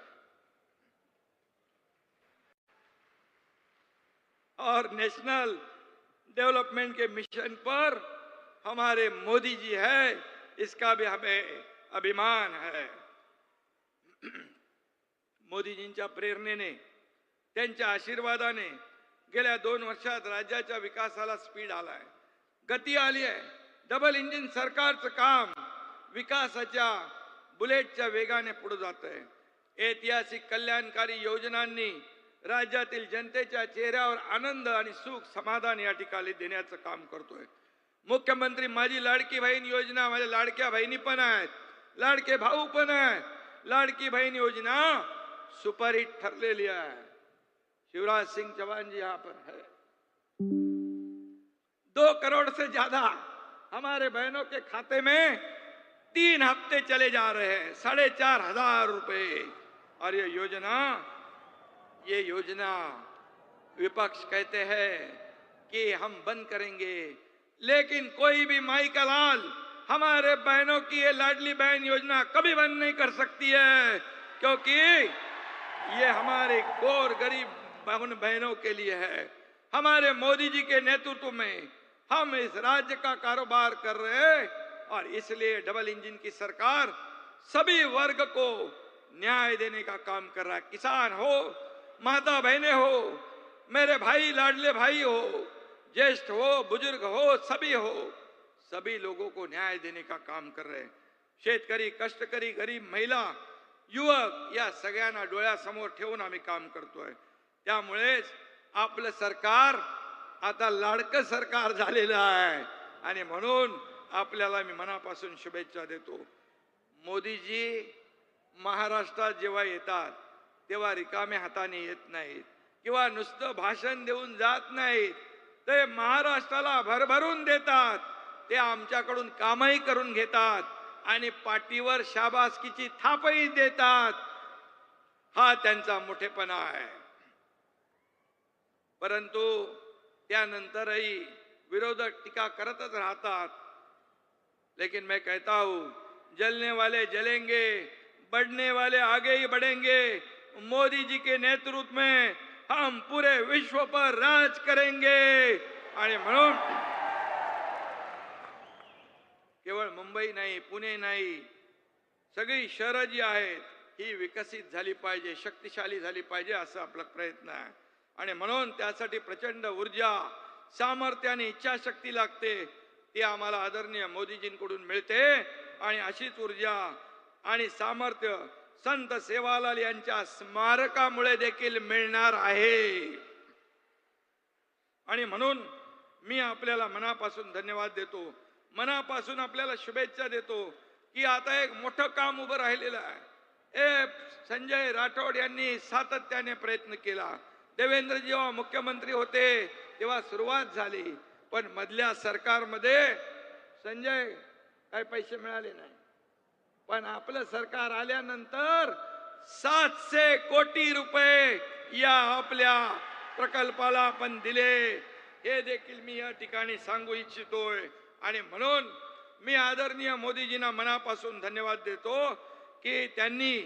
और नेशनल डेवलपमेंट के मिशन पर हमारे मोदी जी है, इसका भी हमें अभिमान है. मोदीजींच्या प्रेरणेने, त्यांच्या आशीर्वादाने गेल्या 2 वर्षात राज्याच्या विकासाला स्पीड आलाय, गती आली आहे. डबल इंजिन सरकारचं काम विकासाच्या बुलेटच्या वेगाने पुढे जात आहे. ऐतिहासिक कल्याणकारी योजनांनी राज्यातील जनतेच्या चेहऱ्यावर आनंद आणि सुख समाधान या ठिकाणी देण्याचं काम करतोय. मुख्यमंत्री माझी लाडकी बहीण योजना, माझ्या लाडक्या बहिणी पण आहेत, लाडके भाऊ पण आहेत. लाडकी बहन योजना सुपरहिट ठरलेली आहे. शिवराज सिंह चौहान जी यहाँ पर है. 2 करोड़ से ज्यादा हमारे बहनों के खाते में 3 हफ्ते चले जा रहे हैं, 4,500 रुपए. और ये योजना विपक्ष कहते हैं कि हम बंद करेंगे, लेकिन कोई भी माई का लाल हमारे बहनों की ये लाडली बहन योजना कभी बंद नहीं कर सकती है, क्योंकि ये हमारे गौर गरीब बहनों के लिए है. हमारे मोदी जी के नेतृत्व में हम इस राज्य का कारोबार कर रहे हैं और इसलिए डबल इंजन की सरकार सभी वर्ग को न्याय देने का काम कर रहा है. किसान हो, माता बहनें हो, मेरे भाई लाडले भाई हो, ज्येष्ठ हो, बुजुर्ग हो, सभी लोगों को न्याय देने का काम कर रहे हैं. शेतकरी, कष्टकरी, गरीब, महिला, युवक या सगळ्यांना डोळ्यासमोर ठेवून आम्ही काम करतोय. त्यामुळेच आपलं सरकार आता लाडकं सरकार झालेलं आहे आणि म्हणून आपल्याला मी मनापासून शुभेच्छा देतो. मोदीजी महाराष्ट्रात जेव्हा येतात तेव्हा रिकाम्या हाताने येत नाहीत किंवा नुसतं भाषण देऊन जात नाहीत. ते महाराष्ट्राला भरभरून देतात. ते आमच्याकडून कामही करून घेतात आणि पाठीवर शाबासकीची थापही देतात. हा त्यांचा मोठेपणा आहे. परंतु त्यानंतरही विरोधक टीका करतच राहतात. लेकिन मैं कहता हूं, जलने वाले जलेंगे, बढ़ने वाले आगे ही बढ़ेंगे. मोदी जी के नेतृत्व में हम पूरे विश्व पर राज करेंगे. आणि म्हणून केवळ मुंबई नाही, पुणे नाही, सगळी शहरं जी आहेत ही विकसित झाली पाहिजे, शक्तिशाली झाली पाहिजे, असा आपला प्रयत्न आहे. आणि म्हणून त्यासाठी प्रचंड ऊर्जा, सामर्थ्य आणि इच्छाशक्ती लागते. ती आम्हाला आदरणीय मोदीजींकडून मिळते आणि अशीच ऊर्जा आणि सामर्थ्य संत सेवालाल यांच्या स्मारकामुळे देखील मिळणार आहे. आणि म्हणून मी आपल्याला मनापासून धन्यवाद देतो. मनापासून आपल्याला शुभेच्छा देतो की आता एक मोठं काम उभं राहिलेलं आहे. संजय राठोड यांनी सातत्याने प्रयत्न केला. देवेंद्र जेव्हा मुख्यमंत्री होते तेव्हा सुरुवात झाली, पण मधल्या सरकारमध्ये संजय काही पैसे मिळाले नाही. पण आपलं सरकार आल्यानंतर 700 कोटी रुपये या आपल्या प्रकल्पाला आपण दिले. हे देखील मी या ठिकाणी सांगू इच्छितोय. आणि म्हणून मी आदरणीय मोदीजींना मनापासून धन्यवाद देतो की त्यांनी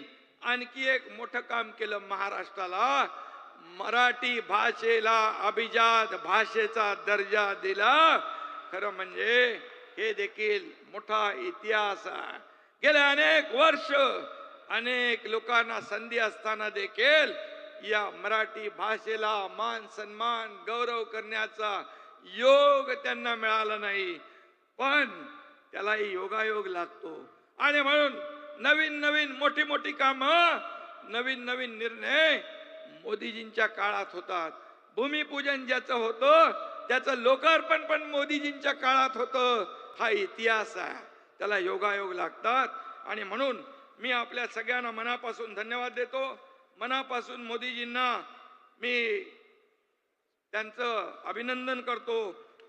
आणखी एक मोठं काम केलं. महाराष्ट्राला मराठी भाषेला अभिजात भाषेचा दर्जा दिला. खरं म्हणजे हे देखील मोठा इतिहास आहे. गेले अनेक वर्ष अनेक लोकांना संधी असताना देखील या मराठी भाषेला मान सन्मान गौरव करण्याचा योग त्यांना मिळाला नाही. पण त्यालाही योगायोग लागतो. आणि म्हणून नवीन नवीन मोठी मोठी कामं, नवीन नवीन निर्णय मोदीजींच्या काळात होतात. भूमिपूजन ज्याचं होतं त्याचं लोकार्पण पण मोदीजींच्या काळात होतं. हा इतिहास आहे. त्याला योगायोग लागतात. आणि म्हणून मी आपल्या सगळ्यांना मनापासून धन्यवाद देतो. मनापासून मोदीजींना मी त्यांचं अभिनंदन करतो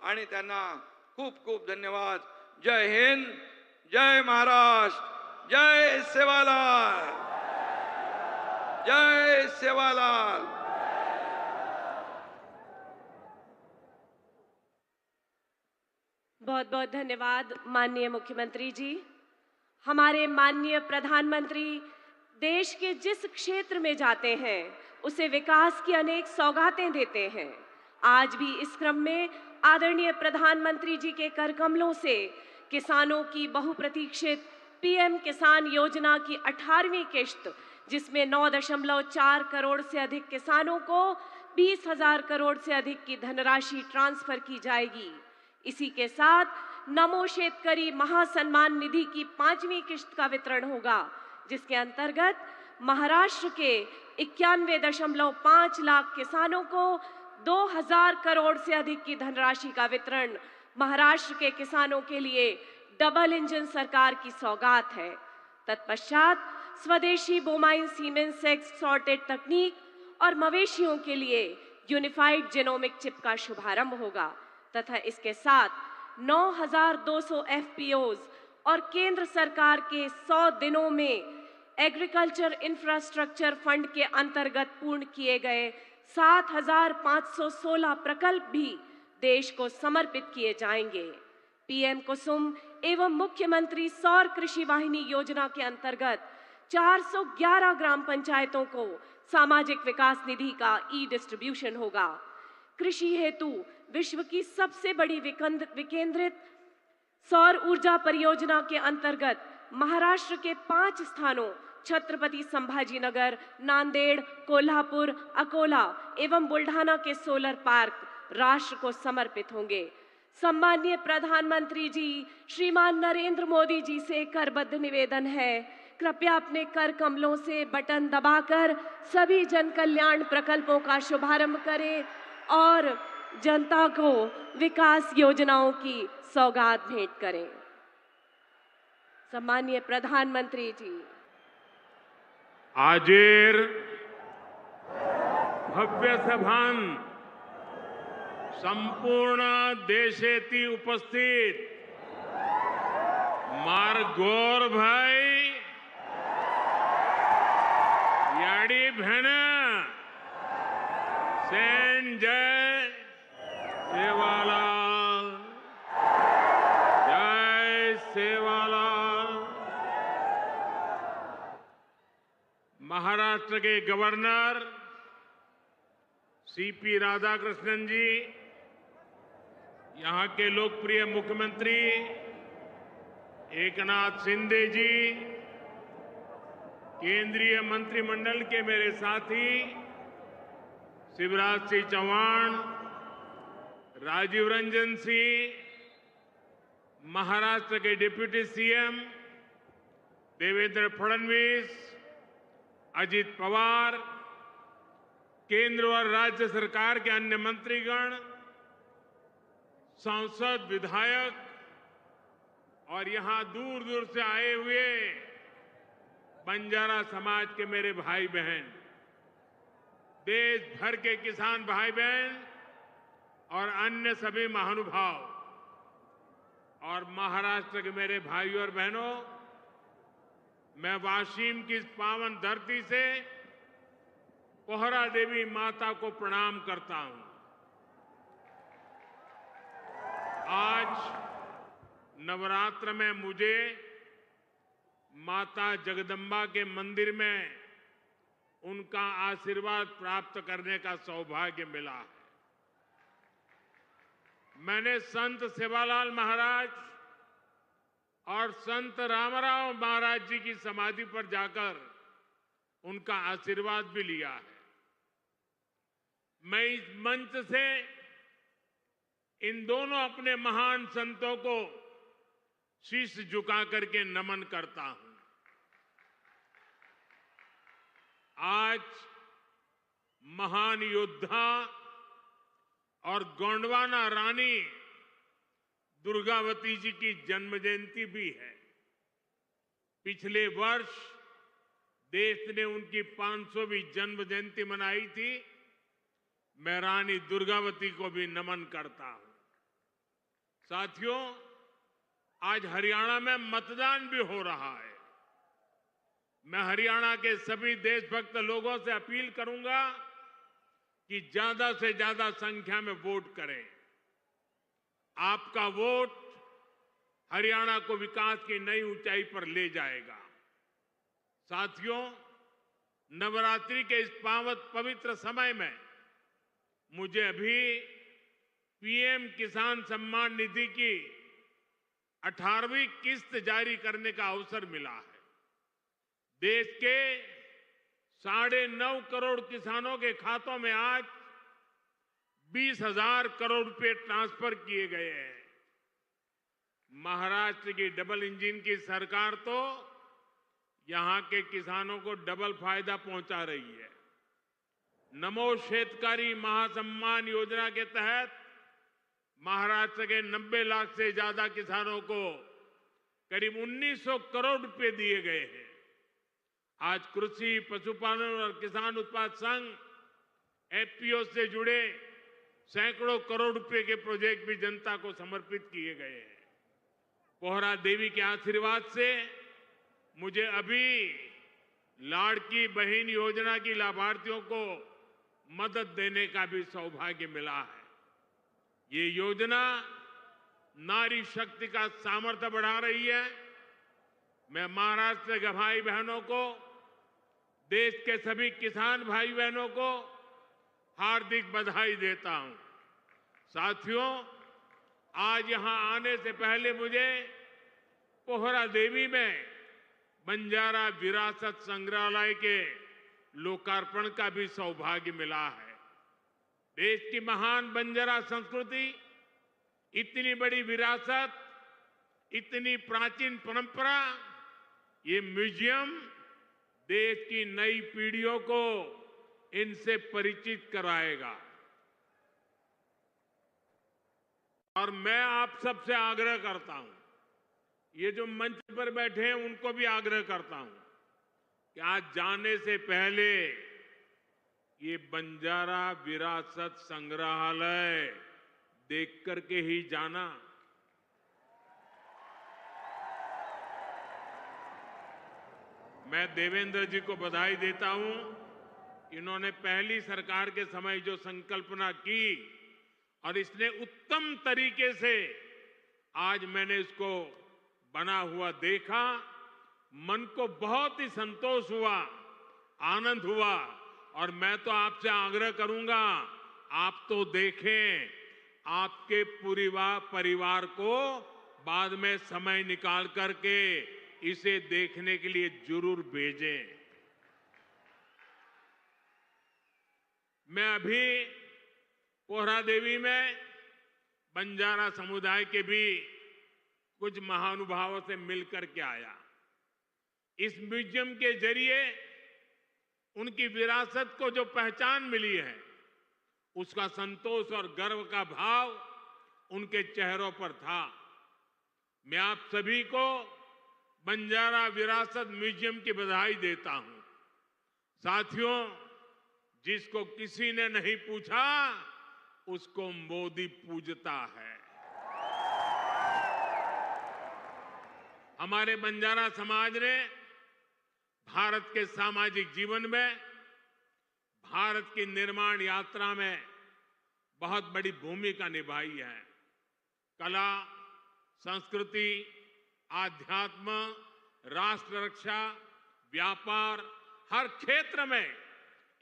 आणि त्यांना खूप खूप धन्यवाद. जय हिंद, जय महाराष्ट्र, जय सेवालाल, जय सेवालाल. बहुत बहुत धन्यवाद माननीय मुख्यमंत्री जी. हमारे माननीय प्रधानमंत्री देश के जिस क्षेत्र में जाते हैं उसे विकास की अनेक सौगातें देते हैं. आज भी इस क्रम में आदरणीय प्रधानमंत्री जी के कर कमलों से किसानों की बहुप्रतीक्षित पीएम किसान योजना की 18वीं किश्त, जिसमें 9.4 करोड़ से अधिक किसानों को 20,000 करोड़ से अधिक की धनराशि ट्रांसफर की जाएगी. इसी के साथ नमो शेतकरी महासन्मान निधि की 5वीं किश्त का वितरण होगा, जिसके अंतर्गत महाराष्ट्र के 91.5 लाख किसानों को 2,000 करोड़ से अधिक की धनराशि का वितरण महाराष्ट्र के किसानों के लिए डबल इंजन सरकार की सौगात है. तत्पश्चात स्वदेशी बोमाइन सीमेंस सेक्स सॉर्टेड तकनीक और मवेशियों के लिए यूनिफाइड जेनोमिक चिप का शुभारंभ होगा तथा इसके साथ 9,200 FPOs और केंद्र सरकार के 100 दिनों में एग्रीकल्चर इंफ्रास्ट्रक्चर फंड के अंतर्गत पूर्ण किए गए 7,516 प्रकल्प भी देश को समर्पित किए जाएंगे. पीएम कुसुम एवं मुख्यमंत्री सौर कृषि वाहिनी योजना के अंतर्गत 411 ग्राम पंचायतों को सामाजिक विकास निधि का डिस्ट्रीब्यूशन होगा. कृषि हेतु विश्व की सबसे बड़ी विकेंद्रित सौर ऊर्जा परियोजना के अंतर्गत महाराष्ट्र के 5 स्थानों छत्रपति संभाजीनगर, नांदेड़, कोल्हापुर, अकोला एवं बुल्ढाना के सोलर पार्क राष्ट्र को समर्पित होंगे. सम्माननीय प्रधानमंत्री जी श्रीमान नरेंद्र मोदी जी से करबद्ध निवेदन है, कृपया अपने कर कमलों से बटन दबाकर सभी जन कल्याण प्रकल्पों का शुभारंभ करें और जनता को विकास योजनाओं की सौगात भेंट करें. सम्माननीय प्रधानमंत्री जी. आजेर भव्य सभान संपूर्ण देशेती उपस्थित मार गोर भाई याडी भेण सेन जय सेवालाल, जय सेवालाल. महाराष्ट्र के गवर्नर सीपी राधाकृष्णन जी, यहाँ के लोकप्रिय मुख्यमंत्री एकनाथ शिंदे जी, केंद्रीय मंत्रिमंडल के मेरे साथी शिवराज सिंह चौहान, राजीव रंजन सिंह, महाराष्ट्र के डिप्टी सीएम देवेंद्र फडणवीस, अजित पवार, केंद्र और राज्य सरकार के अन्य मंत्रीगण, सांसद, विधायक और यहां दूर दूर से आए हुए बंजारा समाज के मेरे भाई बहन, देश भर के किसान भाई बहन और अन्य सभी महानुभाव और महाराष्ट्र के मेरे भाइयों और बहनों, मैं वाशीम की इस पावन धरती से पोहरा देवी माता को प्रणाम करता हूं। आज नवरात्र में मुझे माता जगदम्बा के मंदिर में उनका आशीर्वाद प्राप्त करने का सौभाग्य मिला है। मैंने संत सेवालाल महाराज और संत रामराव महाराज जी की समाधि पर जाकर उनका आशीर्वाद भी लिया है। मैं इस मंच से इन दोनों अपने महान संतों को शीश झुका करके नमन करता हूं। आज महान योद्धा और गोंडवाना रानी दुर्गावती जी की जन्म जयंती भी है। पिछले वर्ष देश ने उनकी 500वीं जन्म जयंती मनाई थी। मैं रानी दुर्गावती को भी नमन करता हूं। साथियों, आज हरियाणा में मतदान भी हो रहा है। मैं हरियाणा के सभी देशभक्त लोगों से अपील करूंगा कि ज्यादा से ज्यादा संख्या में वोट करें। आपका वोट हरियाणा को विकास की नई ऊंचाई पर ले जाएगा। साथियों, नवरात्रि के इस पवित्र समय में मुझे अभी पीएम किसान सम्मान निधि की 18वीं किस्त जारी करने का अवसर मिला है। देश के 9.5 करोड़ किसानों के खातों में आज 20,000 करोड़ रुपए ट्रांसफर किए गए हैं। महाराष्ट्र की डबल इंजन की सरकार तो यहां के किसानों को डबल फायदा पहुंचा रही है। नमो शेतकारी महासम्मान योजना के तहत महाराष्ट्र के 90 लाख से ज्यादा किसानों को करीब 1900 करोड़ रुपए दिए गए हैं। आज कृषि, पशुपालन और किसान उत्पाद संघ एफपीओ से जुड़े सैकड़ों करोड़ रुपए के प्रोजेक्ट भी जनता को समर्पित किए गए हैं। पोहरा देवी के आशीर्वाद से मुझे अभी लाड़की बहन योजना की लाभार्थियों को मदद देने का भी सौभाग्य मिला है। ये योजना नारी शक्ति का सामर्थ्य बढ़ा रही है। मैं महाराष्ट्र के भाई बहनों को, देश के सभी किसान भाई बहनों को हार्दिक बधाई देता हूं। साथियों, आज यहां आने से पहले मुझे पोहरा देवी में बंजारा विरासत संग्रहालय के लोकार्पण का भी सौभाग्य मिला है। देश की महान बंजारा संस्कृति, इतनी बड़ी विरासत, इतनी प्राचीन परंपरा, ये म्यूजियम देश की नई पीढ़ियों को इनसे परिचित कराएगा। और मैं आप सबसे आग्रह करता हूं, ये जो मंच पर बैठे हैं उनको भी आग्रह करता हूं कि आज जाने से पहले ये बंजारा विरासत संग्रहालय देख करके ही जाना। मैं देवेंद्र जी को बधाई देता हूं। इन्होंने पहली सरकार के समय जो संकल्पना की और इसने उत्तम तरीके से आज मैंने इसको बना हुआ देखा, मन को बहुत ही संतोष हुआ, आनंद हुआ। और मैं तो आपसे आग्रह करूंगा, आप तो देखें, आपके पूरे परिवार को बाद में समय निकाल करके इसे देखने के लिए जरूर भेजें। मैं अभी पोहरा देवी में बंजारा समुदाय के भी कुछ महानुभावों से मिलकर के आया। इस म्यूजियम के जरिए उनकी विरासत को जो पहचान मिली है, उसका संतोष और गर्व का भाव उनके चेहरों पर था। मैं आप सभी को बंजारा विरासत म्यूजियम की बधाई देता हूं। साथियों, जिसको किसी ने नहीं पूछा उसको मोदी पूजता है। हमारे बंजारा समाज ने भारत के सामाजिक जीवन में, भारत की निर्माण यात्रा में बहुत बड़ी भूमिका निभाई है। कला, संस्कृति, आध्यात्म, राष्ट्र रक्षा, व्यापार, हर क्षेत्र में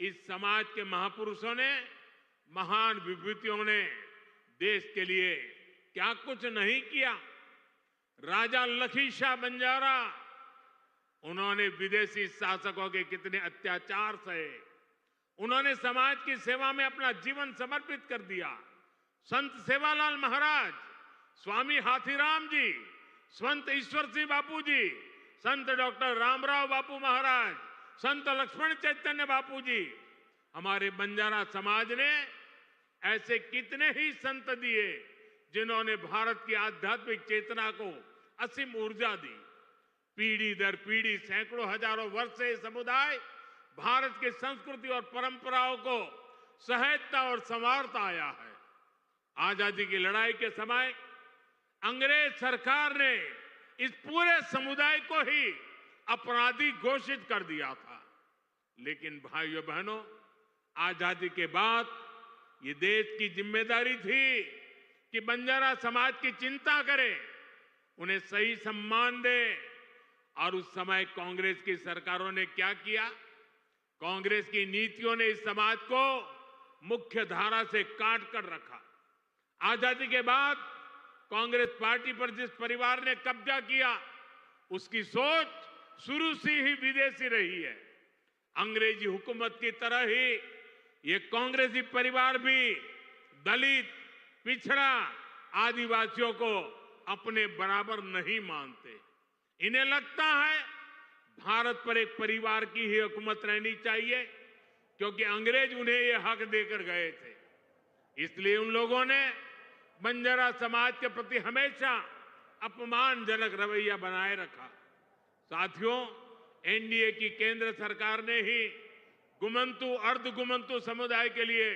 इस समाज के महापुरुषों ने, महान विभूतियों ने देश के लिए क्या कुछ नहीं किया। राजा लखी शाह बंजारा, उन्होंने विदेशी शासकों के कितने अत्याचार सहे, उन्होंने समाज की सेवा में अपना जीवन समर्पित कर दिया। संत सेवालाल महाराज, स्वामी हाथीराम जी, संत ईश्वर सिंह बापू जी, संत डॉक्टर रामराव बापू महाराज, संत लक्ष्मण चैतन्य बापू जी, हमारे बंजारा समाज ने ऐसे कितने ही संत दिए जिन्होंने भारत की आध्यात्मिक चेतना को असीम ऊर्जा दी। पीढ़ी दर पीढ़ी, सैकड़ों हजारों वर्ष से समुदाय भारत की संस्कृति और परंपराओं को सहेजता और संवारता आया है। आजादी की लड़ाई के समय अंग्रेज सरकार ने इस पूरे समुदाय को ही अपराधी घोषित कर दिया था। लेकिन भाइयों बहनों, आजादी के बाद ये देश की जिम्मेदारी थी कि बंजारा समाज की चिंता करे, उन्हें सही सम्मान दे। और उस समय कांग्रेस की सरकारों ने क्या किया? कांग्रेस की नीतियों ने इस समाज को मुख्य धारा से काट कर रखा। आजादी के बाद कांग्रेस पार्टी पर जिस परिवार ने कब्जा किया, उसकी सोच शुरू से ही विदेशी रही है। अंग्रेजी हुकूमत की तरह ही ये कांग्रेसी परिवार भी दलित, पिछड़ा, आदिवासियों को अपने बराबर नहीं मानते। इन्हें लगता है भारत पर एक परिवार की ही हुकूमत रहनी चाहिए, क्योंकि अंग्रेज उन्हें ये हक देकर गए थे। इसलिए उन लोगों ने बंजारा समाज के प्रति हमेशा अपमानजनक रवैया बनाए रखा। साथियों, एनडीए की केंद्र सरकार ने ही गुमंतु, अर्धगुमंतु समुदाय के लिए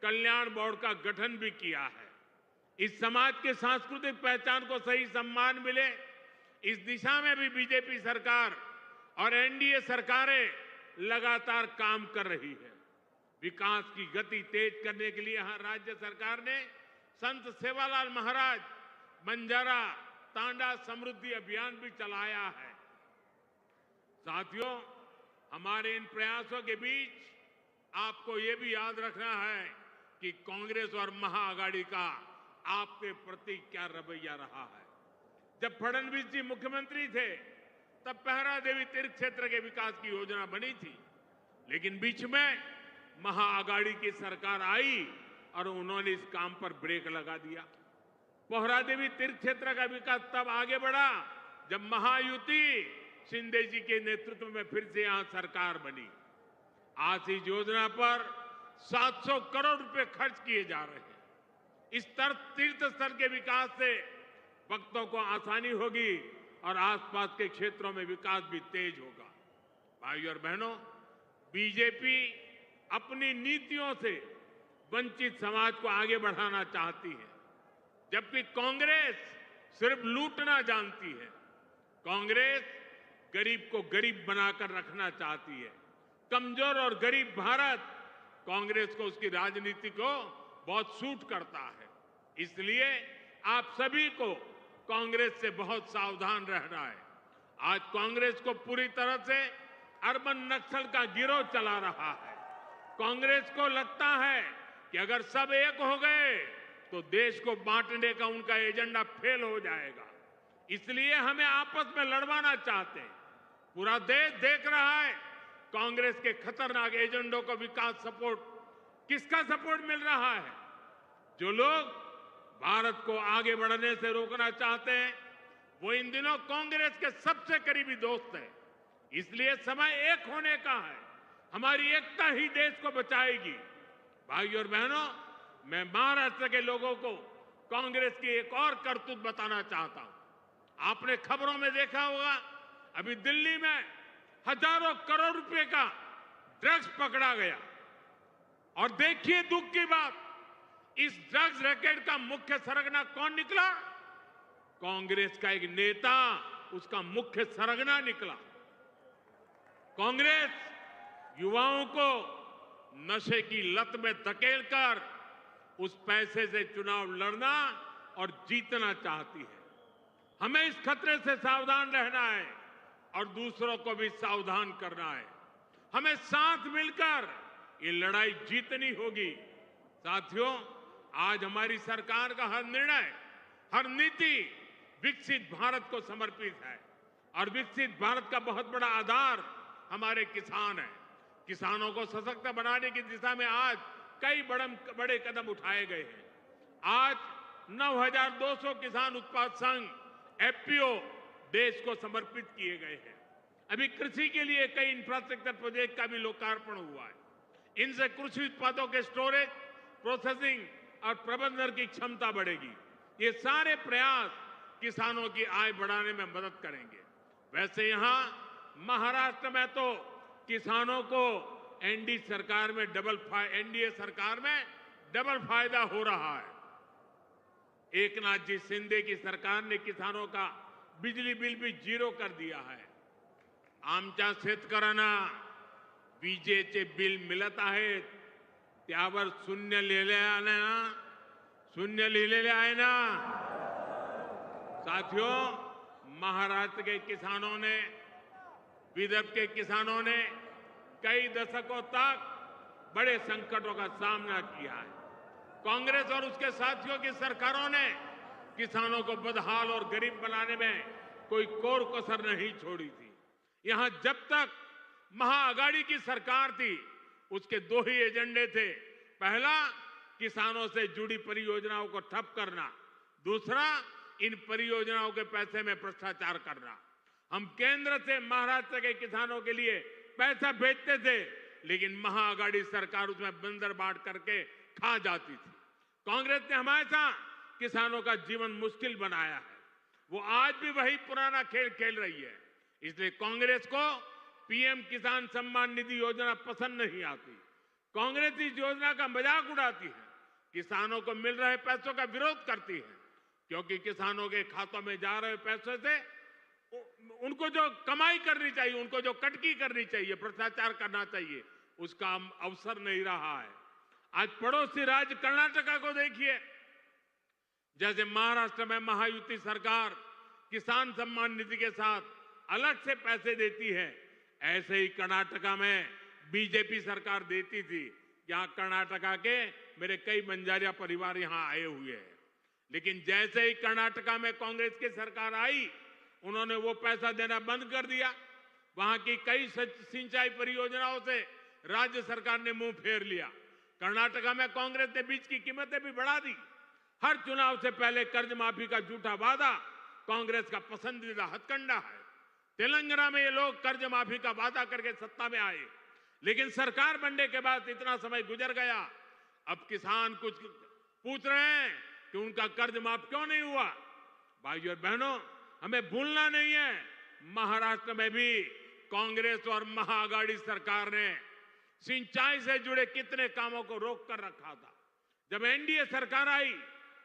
कल्याण बोर्ड का गठन भी किया है। इस समाज के सांस्कृतिक पहचान को सही सम्मान मिले, इस दिशा में भी बीजेपी सरकार और एनडीए सरकारें लगातार काम कर रही है। विकास की गति तेज करने के लिए राज्य सरकार ने संत सेवालाल महाराज बंजारा तांडा समृद्धि अभियान भी चलाया है। साथियों, हमारे इन प्रयासों के बीच आपको ये भी याद रखना है कि कांग्रेस और महाआघाड़ी का आपके प्रति क्या रवैया रहा है। जब फडणवीस जी मुख्यमंत्री थे, तब पहरा देवी तीर्थ क्षेत्र के विकास की योजना बनी थी, लेकिन बीच में महाआघाड़ी की सरकार आई और उन्होंने इस काम पर ब्रेक लगा दिया। पोहरा देवी तीर्थ क्षेत्र का विकास तब आगे बढ़ा जब महायुति शिंदे जी के नेतृत्व में फिर से यहां सरकार बनी। आज इस योजना पर 700 करोड़ रुपए खर्च किए जा रहे हैं। इस तीर्थ स्थल के विकास से भक्तों को आसानी होगी और आसपास के क्षेत्रों में विकास भी तेज होगा। भाइयों और बहनों, बीजेपी अपनी नीतियों से वंचित समाज को आगे बढ़ाना चाहती है, जबकि कांग्रेस सिर्फ लूटना जानती है। कांग्रेस गरीब को गरीब बनाकर रखना चाहती है। कमजोर और गरीब भारत कांग्रेस को, उसकी राजनीति को बहुत सूट करता है। इसलिए आप सभी को कांग्रेस से बहुत सावधान रहना है। आज कांग्रेस को पूरी तरह से अर्बन नक्सल का गिरोह चला रहा है। कांग्रेस को लगता है कि अगर सब एक हो गए तो देश को बांटने का उनका एजेंडा फेल हो जाएगा। इसलिए हमें आपस में लड़वाना चाहते हैं। पूरा देश देख रहा है कांग्रेस के खतरनाक एजेंडों को। विकास सपोर्ट, किसका सपोर्ट मिल रहा है? जो लोग भारत को आगे बढ़ने से रोकना चाहते हैं, वो इन दिनों कांग्रेस के सबसे करीबी दोस्त हैं। इसलिए समय एक होने का है। हमारी एकता ही देश को बचाएगी। भाइयों और बहनों, मैं महाराष्ट्र के लोगों को कांग्रेस की एक और करतूत बताना चाहता हूं। आपने खबरों में देखा होगा, अभी दिल्ली में हजारों करोड़ रुपए का ड्रग्स पकड़ा गया। और देखिए दुख की बात, इस ड्रग्स रैकेट का मुख्य सरगना कौन निकला? कांग्रेस का एक नेता उसका मुख्य सरगना निकला। कांग्रेस युवाओं को नशे की लत में धकेलकर उस पैसे से चुनाव लड़ना और जीतना चाहती है। हमें इस खतरे से सावधान रहना है और दूसरों को भी सावधान करना है। हमें साथ मिलकर ये लड़ाई जीतनी होगी। साथियों, आज हमारी सरकार का हर निर्णय, हर नीति विकसित भारत को समर्पित है और विकसित भारत का बहुत बड़ा आधार हमारे किसान हैं। किसानों को सशक्त बनाने की दिशा में आज कई बड़े कदम उठाए गए हैं। आज 9,200 किसान उत्पाद संघ एफपीओ देश को समर्पित किए गए हैं। अभी कृषि के लिए कई इंफ्रास्ट्रक्चर प्रोजेक्ट का भी लोकार्पण हुआ है। इनसे कृषि उत्पादों के स्टोरेज, प्रोसेसिंग और प्रबंधन की क्षमता बढ़ेगी। ये सारे प्रयास किसानों की आय बढ़ाने में मदद करेंगे। वैसे यहां महाराष्ट्र में तो किसानों को एनडीए सरकार में डबल फायदा हो रहा है। एकनाथ जी शिंदे की सरकार ने किसानों का बिजली बिल भी 0 कर दिया है। आमच्या शेतकऱ्यांना विजेचे बिल मिळत आहेत, त्यावर शून्य लिहिलेले आहे ना। साथियों, महाराष्ट्र के किसानों ने, विदर्भ के किसानों ने कई दशकों तक बड़े संकटों का सामना किया है। कांग्रेस और उसके साथियों की सरकारों ने किसानों को बदहाल और गरीब बनाने में कोई कोर कसर नहीं छोड़ी थी। यहां जब तक महाआघाड़ी की सरकार थी, उसके 2 ही एजेंडे थे। पहला, किसानों से जुड़ी परियोजनाओं को ठप करना। दूसरा, इन परियोजनाओं के पैसे में भ्रष्टाचार करना। हम केंद्र से महाराष्ट्र के किसानों के लिए पैसा भेजते थे, लेकिन महाआघाड़ी सरकार उसमें बंदर बांट करके खा जाती थी। कांग्रेस ने हमेशा किसानों का जीवन मुश्किल बनाया है। वो आज भी वही पुराना खेल खेल रही है। इसलिए कांग्रेस को पीएम किसान सम्मान निधि योजना पसंद नहीं आती। कांग्रेस इस योजना का मजाक उड़ाती है, किसानों को मिल रहे पैसों का विरोध करती है, क्योंकि किसानों के खातों में जा रहे पैसों से उनको जो कमाई करनी चाहिए, उनको जो कटकी करनी चाहिए, भ्रष्टाचार करना चाहिए, उसका अवसर नहीं रहा है। आज पड़ोसी राज्य कर्नाटका को देखिए, जैसे महाराष्ट्र में महायुति सरकार किसान सम्मान निधि के साथ अलग से पैसे देती है, ऐसे ही कर्नाटका में बीजेपी सरकार देती थी। यहां कर्नाटका के मेरे कई बंजारिया परिवार यहां आए हुए हैं। लेकिन जैसे ही कर्नाटका में कांग्रेस की सरकार आई, उन्होंने वो पैसा देना बंद कर दिया। वहां की कई सिंचाई परियोजनाओं से राज्य सरकार ने मुंह फेर लिया। कर्नाटका में कांग्रेस ने बीज की कीमतें भी बढ़ा दी। हर चुनाव से पहले कर्ज माफी का झूठा वादा कांग्रेस का पसंदीदा हथकंडा है। तेलंगाना में ये लोग कर्ज माफी का वादा करके सत्ता में आए, लेकिन सरकार बनने के बाद इतना समय गुजर गया, अब किसान कुछ पूछ रहे हैं कि उनका कर्ज माफ क्यों नहीं हुआ। भाइयों और बहनों, हमें भूलना नहीं है, महाराष्ट्र में भी कांग्रेस और महाआघाड़ी सरकार ने सिंचाई से जुड़े कितने कामों को रोक कर रखा था। जब एनडीए सरकार आई,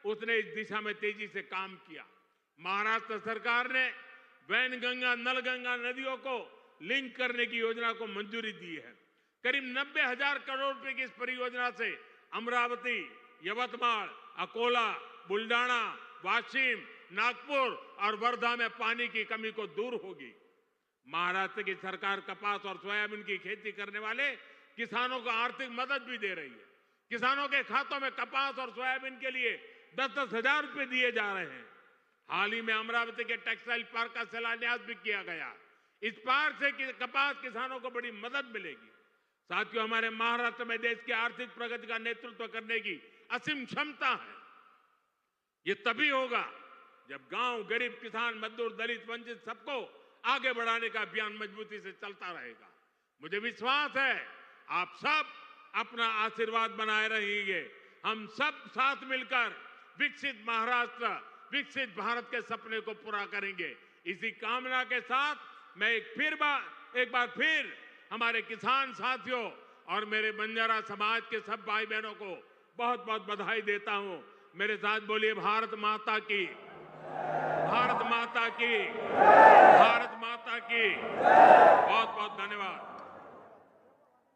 उसने इस दिशा में तेजी से काम किया। महाराष्ट्र सरकार ने वैनगंगा, नलगंगा नदियों को लिंक करने की योजना को मंजूरी दी है। करीब 90,000 करोड़ रुपए की इस परियोजना से अमरावती, यवतमाळ, अकोला, बुल्डाना, वाशिम, नागपुर और वर्धा में पानी की कमी को दूर होगी। महाराष्ट्र की सरकार कपास और सोयाबीन की खेती करने वाले किसानों को आर्थिक मदद भी दे रही है। किसानों के खातों में कपास और सोयाबीन के लिए 10-10 हजार रुपए दिए जा रहे हैं। हाल ही में अमरावती के टेक्सटाइल पार्क का शिलान्यास भी किया गया। इस पार्क से कपास किसानों को बड़ी मदद मिलेगी। साथियों, हमारे महाराष्ट्र में देश की आर्थिक प्रगति का नेतृत्व करने की असीम क्षमता है। ये तभी होगा जब गांव, गरीब, किसान, मजदूर, दलित, वंचित सबको आगे बढ़ाने का अभियान मजबूती से चलता रहेगा। मुझे विश्वास है आप सब अपना आशीर्वाद बनाए रहेंगे। हम सब साथ मिलकर विकसित महाराष्ट्र, विकसित भारत के सपने को पूरा करेंगे। इसी कामना के साथ मैं एक बार फिर हमारे किसान साथियों और मेरे बंजारा समाज के सब भाई बहनों को बहुत बहुत बधाई देता हूं। मेरे साथ बोलिए भारत माता की, भारत माता की, भारत माता की। बहुत बहुत धन्यवाद।